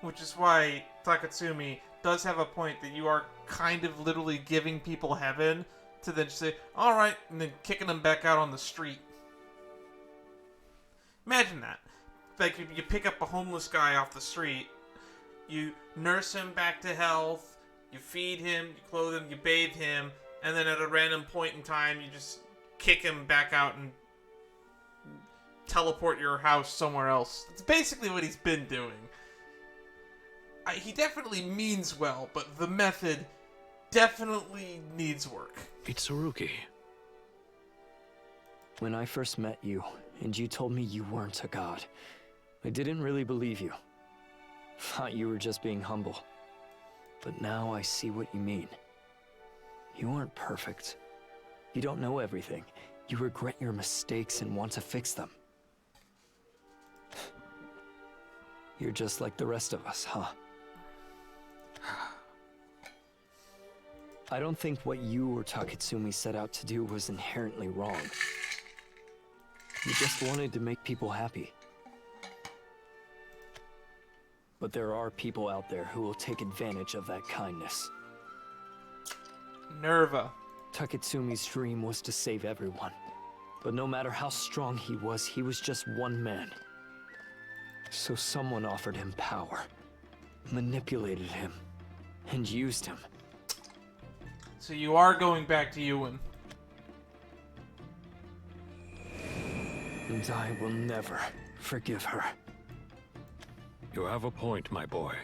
which is why Taketsumi does have a point that you are kind of literally giving people heaven to then just say, alright, and then kicking them back out on the street. Imagine that. Like, you pick up a homeless guy off the street, you nurse him back to health, you feed him, you clothe him, you bathe him, and then at a random point in time, you just kick him back out and teleport your house somewhere else. That's basically what he's been doing. He definitely means well, but the method definitely needs work. Itsurugi. When I first met you, and you told me you weren't a god, I didn't really believe you. Thought you were just being humble. But now I see what you mean. You aren't perfect. You don't know everything. You regret your mistakes and want to fix them. You're just like the rest of us, huh? I don't think what you or Taketsumi set out to do was inherently wrong. You just wanted to make people happy. But there are people out there who will take advantage of that kindness. Nerva. Taketsumi's dream was to save everyone. But no matter how strong he was just one man. So someone offered him power, manipulated him, and used him. So you are going back to Ewan. And I will never forgive her. You have a point, my boy.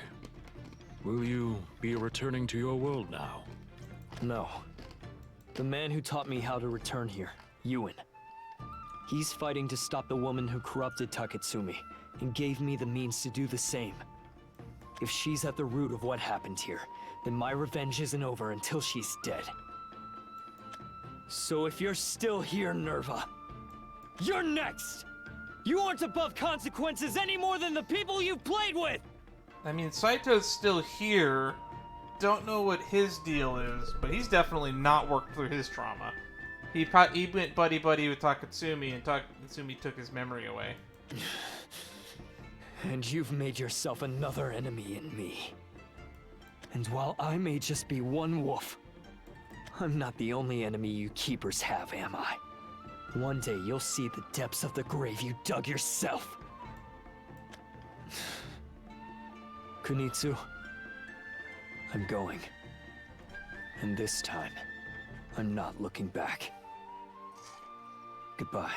Will you be returning to your world now? No. The man who taught me how to return here, Ewan. He's fighting to stop the woman who corrupted Taketsumi, and gave me the means to do the same. If she's at the root of what happened here, then my revenge isn't over until she's dead. So if you're still here, Nerva, you're next! You aren't above consequences any more than the people you've played with! I mean, Saito's still here. Don't know what his deal is, but he's definitely not worked through his trauma. He went buddy-buddy with Taketsumi, and Taketsumi took his memory away. And you've made yourself another enemy in me. And while I may just be one wolf, I'm not the only enemy you keepers have, am I? One day you'll see the depths of the grave you dug yourself. Kunitsu, I'm going. And this time, I'm not looking back. Goodbye.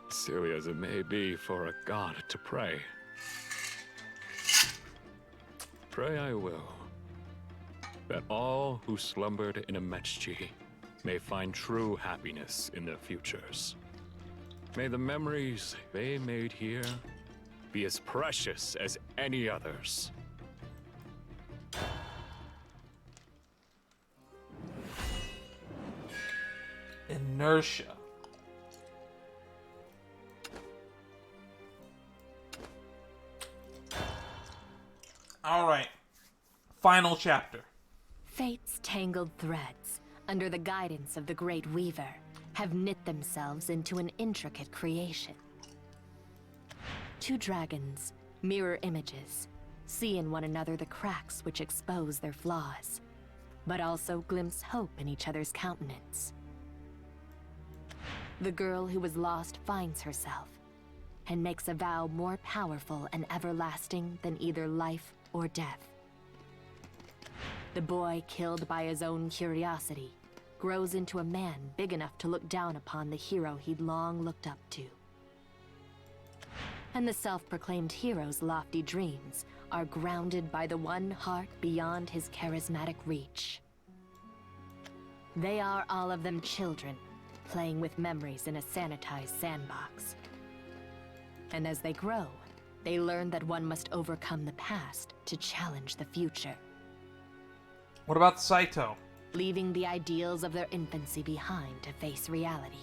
Silly as it may be for a god to pray. Pray I will, that all who slumbered in Ametchi may find true happiness in their futures. May the memories they made here be as precious as any others. Inertia. Alright. Final chapter. Fate's tangled threads, under the guidance of the Great Weaver, have knit themselves into an intricate creation. Two dragons, mirror images, see in one another the cracks which expose their flaws, but also glimpse hope in each other's countenance. The girl who was lost finds herself, and makes a vow more powerful and everlasting than either life or death. The boy, killed by his own curiosity, grows into a man big enough to look down upon the hero he'd long looked up to. And the self-proclaimed hero's lofty dreams are grounded by the one heart beyond his charismatic reach. They are all of them children, playing with memories in a sanitized sandbox. And as they grow, they learn that one must overcome the past to challenge the future. What about Saito? Leaving the ideals of their infancy behind to face reality.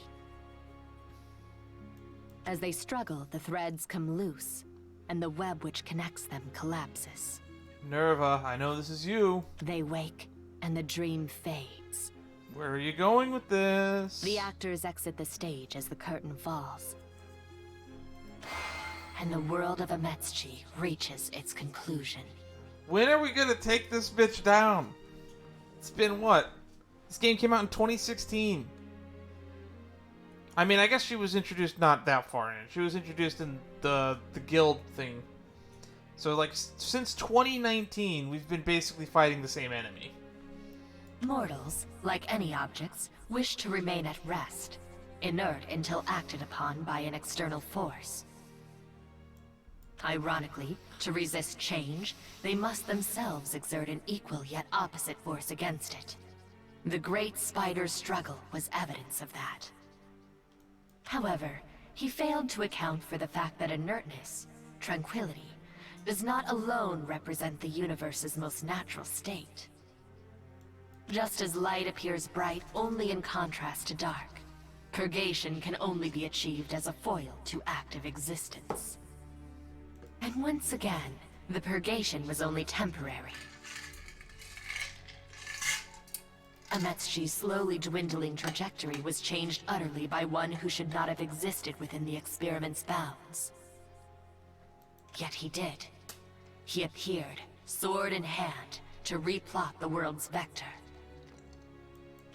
As they struggle, the threads come loose, and the web which connects them collapses. Nerva, I know this is you. They wake, and the dream fades. Where are you going with this? The actors exit the stage as the curtain falls. And the world of Ametsuchi reaches its conclusion. When are we gonna take this bitch down? It's been what? This game came out in 2016. I mean, I guess she was introduced not that far in. She was introduced in the guild thing. So, like, since 2019, we've been basically fighting the same enemy. Mortals, like any objects, wish to remain at rest, inert until acted upon by an external force. Ironically, to resist change, they must themselves exert an equal yet opposite force against it. The great spider's struggle was evidence of that. However, he failed to account for the fact that inertness, tranquility, does not alone represent the universe's most natural state. Just as light appears bright only in contrast to dark, purgation can only be achieved as a foil to active existence. And once again, the purgation was only temporary. Ametsuchi's slowly dwindling trajectory was changed utterly by one who should not have existed within the experiment's bounds. Yet he did. He appeared, sword in hand, to replot the world's vector.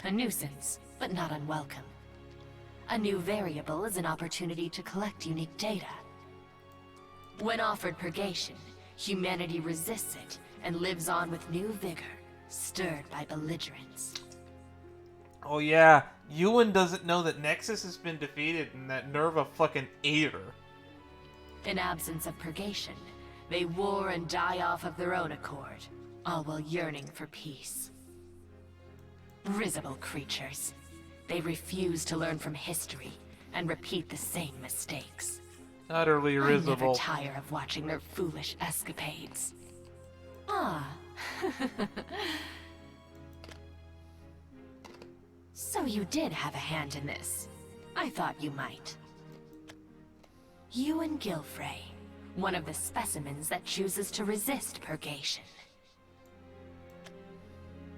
A nuisance, but not unwelcome. A new variable is an opportunity to collect unique data. When offered purgation, humanity resists it and lives on with new vigor, stirred by belligerence. Oh yeah, Ewan doesn't know that Nexus has been defeated and that Nerva fucking ate her. In absence of purgation, they war and die off of their own accord, all while yearning for peace. Risible creatures. They refuse to learn from history and repeat the same mistakes. Utterly I risible. never tire of watching their foolish escapades. Ah. So you did have a hand in this. I thought you might. Ewan Gilfrey, one of the specimens that chooses to resist purgation.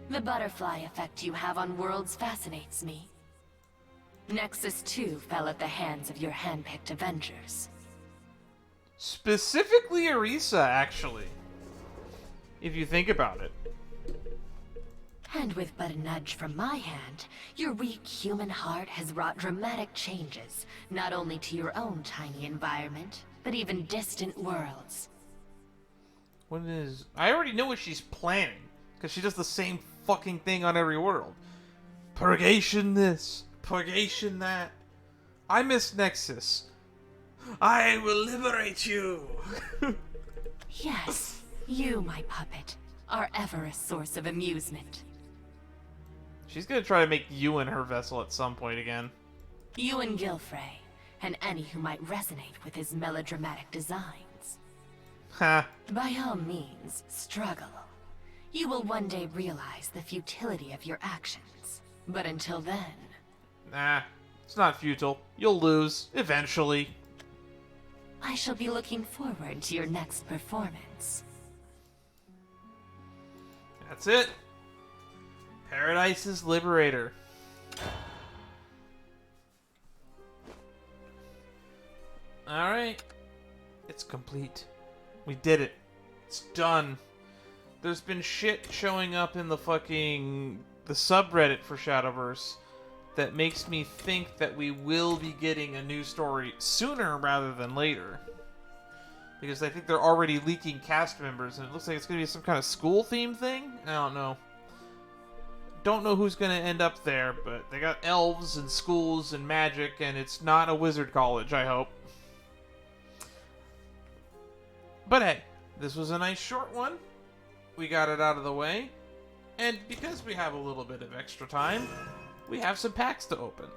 The butterfly effect you have on worlds fascinates me. Nexus 2 fell at the hands of your hand-picked Avengers. Specifically Arisa, actually. If you think about it. And with but a nudge from my hand, your weak human heart has wrought dramatic changes, not only to your own tiny environment, but even distant worlds. What is... I already know what she's planning, because she does the same fucking thing on every world. Purgation this, purgation that. I miss Nexus. I will liberate you! Yes, you, my puppet, are ever a source of amusement. She's gonna try to make Ewan her vessel at some point again. Ewan Gilfrey, and any who might resonate with his melodramatic designs. Ha. By all means, struggle. You will one day realize the futility of your actions. But until then... Nah, it's not futile. You'll lose, eventually. I shall be looking forward to your next performance. That's it. Paradise's Liberator. Alright. It's complete. We did it. It's done. There's been shit showing up in the subreddit for Shadowverse that makes me think that we will be getting a new story sooner rather than later. Because I think they're already leaking cast members, and it looks like it's going to be some kind of school theme thing? I don't know. Don't know who's going to end up there, but they got elves and schools and magic, and it's not a wizard college, I hope. But hey, this was a nice short one. We got it out of the way. And because we have a little bit of extra time, we have some packs to open.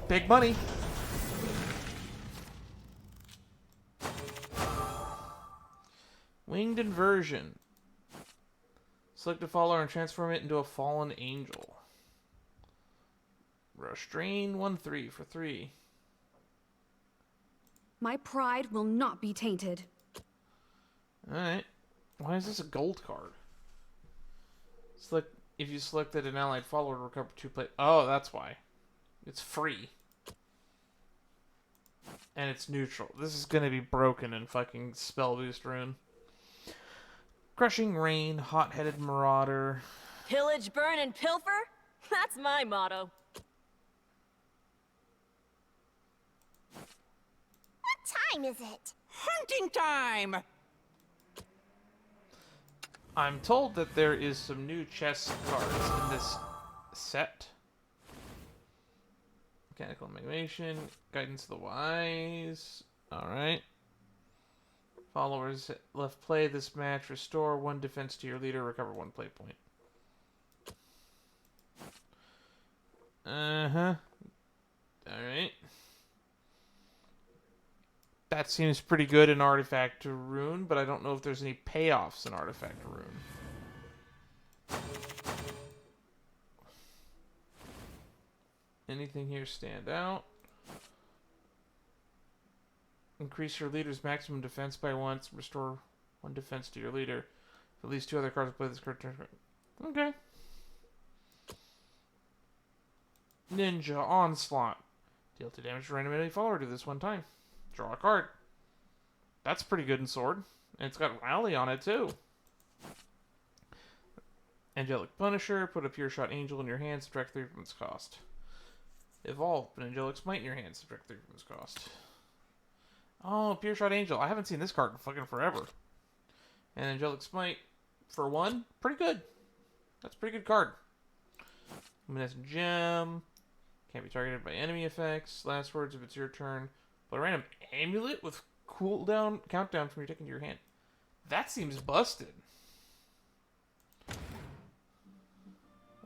Big money. Winged Inversion. Select a follower and transform it into a fallen angel. Restrain 1/3 for 3. My pride will not be tainted. Alright. Why is this a gold card? Select if you selected an allied follower to recover 2 play. Oh, that's why. It's free. And it's neutral. This is gonna be broken in fucking Spell Boost Rune. Crushing Rain, Hot-Headed Marauder. Pillage, burn, and pilfer? That's my motto. What time is it? Hunting time! I'm told that there is some new chess cards in this set. Mechanical Animation, Guidance of the Wise. Alright. Followers left play this match. Restore 1 defense to your leader. Recover 1 play point. Uh-huh. Alright. That seems pretty good in Artifact to Rune, but I don't know if there's any payoffs in Artifact to Rune. Anything here stand out? Increase your leader's maximum defense by once. Restore 1 defense to your leader. If at least 2 other cards play this card turn. Okay. Ninja Onslaught. Deal 2 damage to random enemy follower to this 1 time. Draw a card. That's pretty good in Sword. And it's got Rally on it too. Angelic Punisher. Put a Pure Shot Angel in your hand. Subtract 3 from its cost. Evolve. Put an Angelic Smite in your hand. Subtract 3 from its cost. Oh, Pure Shot Angel. I haven't seen this card in fucking forever. And Angelic Smite for 1. Pretty good. That's a pretty good card. Luminescent Gem. Can't be targeted by enemy effects. Last words if it's your turn. But a random amulet with countdown from your deck into your hand. That seems busted.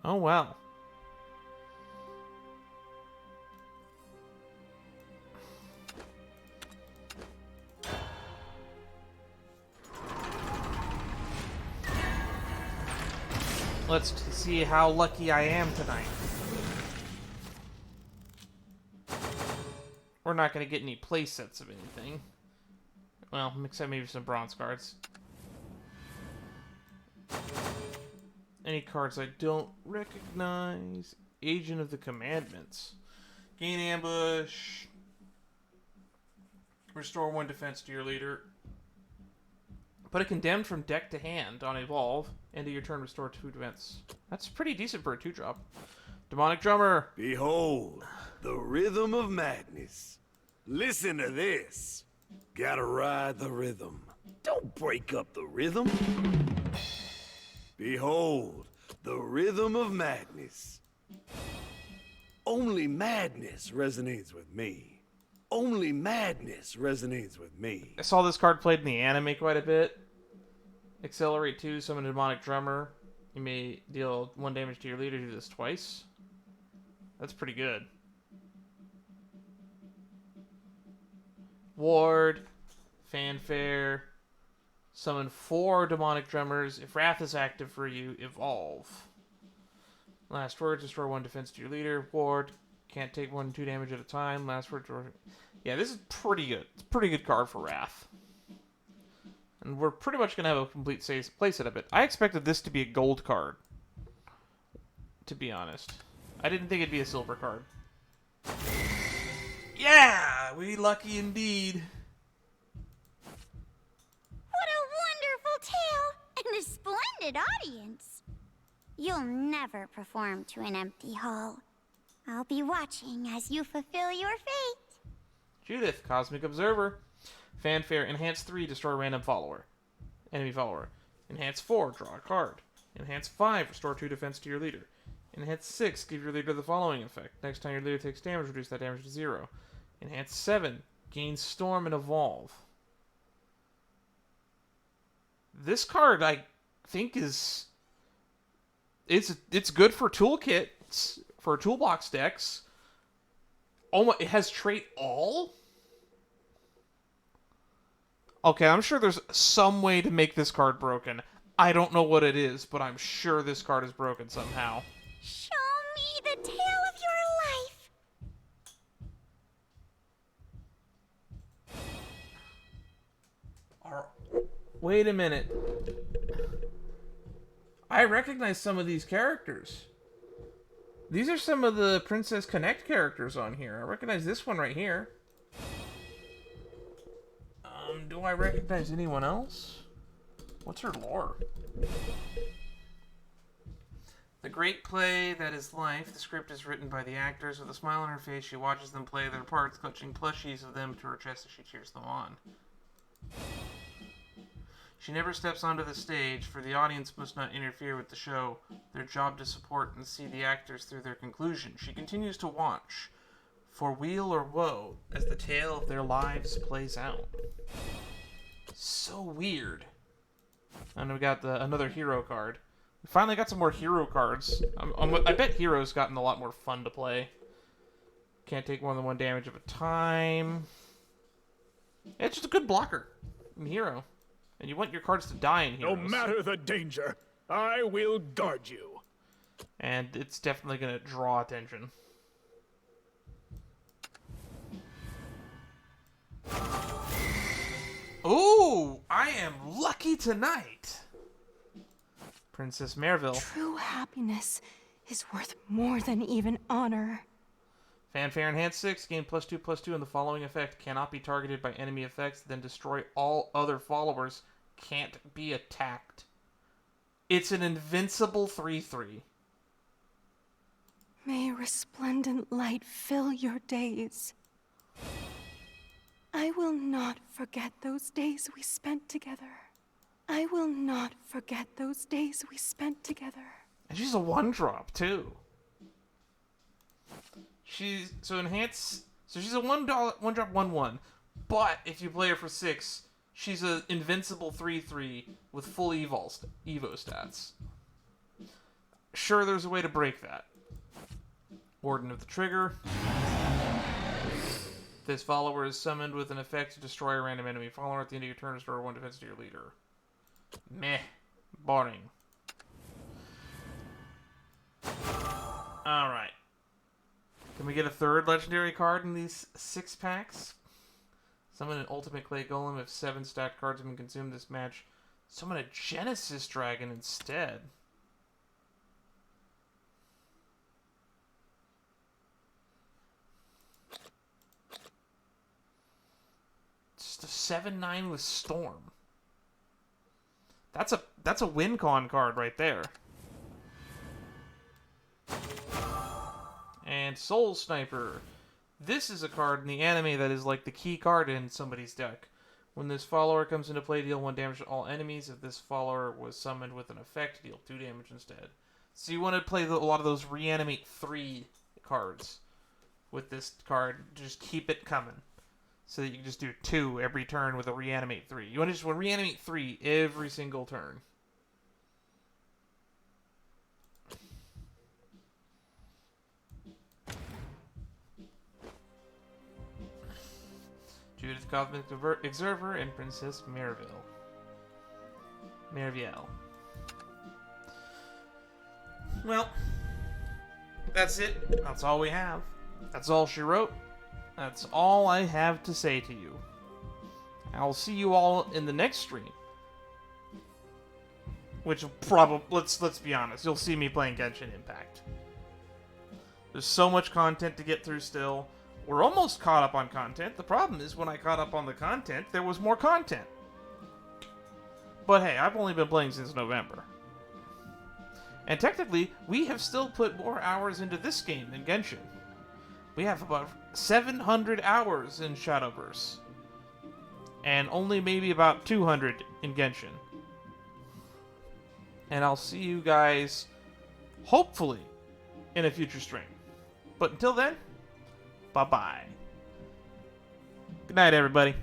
Oh, wow. Let's see how lucky I am tonight. We're not going to get any play sets of anything. Well, except maybe some bronze cards. Any cards I don't recognize. Agent of the Commandments. Gain ambush. Restore 1 defense to your leader. Put a condemned from deck to hand on evolve. End of your turn, restore 2 defense. That's pretty decent for a 2-drop. Demonic Drummer. Behold, the rhythm of madness. Listen to this. Gotta ride the rhythm. Don't break up the rhythm. Behold, the rhythm of madness. Only madness resonates with me. Only madness resonates with me. I saw this card played in the anime quite a bit. Accelerate 2, summon a Demonic Drummer. You may deal 1 damage to your leader. Do this twice. That's pretty good. Ward. Fanfare. Summon 4 demonic drummers. If Wrath is active for you, evolve. Last word, destroy 1 defense to your leader. Ward, can't take 1 2 damage at a time. Last word, yeah, this is pretty good. It's a pretty good card for Wrath. And we're pretty much going to have a complete playset of it. I expected this to be a gold card, to be honest. I didn't think it'd be a silver card. Yeah! We lucky indeed. What a wonderful tale and a splendid audience. You'll never perform to an empty hall. I'll be watching as you fulfill your fate. Judith, Cosmic Observer. Fanfare, Enhance 3, destroy random follower. Enemy follower. Enhance 4, draw a card. Enhance 5, restore 2 defense to your leader. Enhance 6, give your leader the following effect. Next time your leader takes damage, reduce that damage to 0. Enhance 7, gain Storm and Evolve. This card, I think, is... It's good for toolkits, for toolbox decks. Oh my, it has trait all? Okay, I'm sure there's some way to make this card broken. I don't know what it is, but I'm sure this card is broken somehow. Show me the tale of your life. Wait a minute. I recognize some of these characters. These are some of the Princess Connect characters on here. I recognize this one right here. Do I recognize anyone else? What's her lore? The great play that is life. The script is written by the actors. With a smile on her face, she watches them play their parts, clutching plushies of them to her chest as she cheers them on. She never steps onto the stage, for the audience must not interfere with the show. Their job to support and see the actors through their conclusion. She continues to watch, for weal or woe, as the tale of their lives plays out. So weird. And we got another hero card. We finally got some more hero cards. I bet heroes gotten a lot more fun to play. Can't take more than 1 damage at a time. It's just a good blocker in hero. And you want your cards to die in heroes. No matter the danger, I will guard you. And it's definitely going to draw attention. Ooh, I am lucky tonight. Princess Merville. True happiness is worth more than even honor. Fanfare Enhance 6, gain +2/+2, and the following effect cannot be targeted by enemy effects, then destroy all other followers, can't be attacked. It's an invincible 3/3. May resplendent light fill your days. I will not forget those days we spent together. I will not forget those days we spent together. And she's a 1-drop, too. She's a 1drop 1/1, but if you play her for 6, she's an invincible 3/3 with full Evo stats. Sure, there's a way to break that. Warden of the Trigger. This follower is summoned with an effect to destroy a random enemy follower. At the end of your turn, restore 1 defense to your leader. Meh. Boring. Alright. Can we get a 3rd legendary card in these 6 packs? Summon an Ultimate Clay Golem if 7 stacked cards have been consumed this match. Summon a Genesis Dragon instead. Just a 7/9 with Storm. That's a win con card right there. And Soul Sniper. This is a card in the anime that is like the key card in somebody's deck. When this follower comes into play, deal 1 damage to all enemies. If this follower was summoned with an effect, deal 2 damage instead. So you want to play a lot of those Reanimate 3 cards with this card. Just keep it coming. So that you can just do 2 every turn with a Reanimate 3. You want to just Reanimate 3 every single turn. Judith, Cosmic Observer, and Princess Merville. Merviel. Well, that's it. That's all we have. That's all she wrote. That's all I have to say to you. I'll see you all in the next stream. Which will probably, let's be honest, you'll see me playing Genshin Impact. There's so much content to get through still. We're almost caught up on content. The problem is when I caught up on the content, there was more content. But hey, I've only been playing since November. And technically, we have still put more hours into this game than Genshin. We have about 700 hours in Shadowverse. And only maybe about 200 in Genshin. And I'll see you guys, hopefully, in a future stream. But until then, bye-bye. Good night, everybody.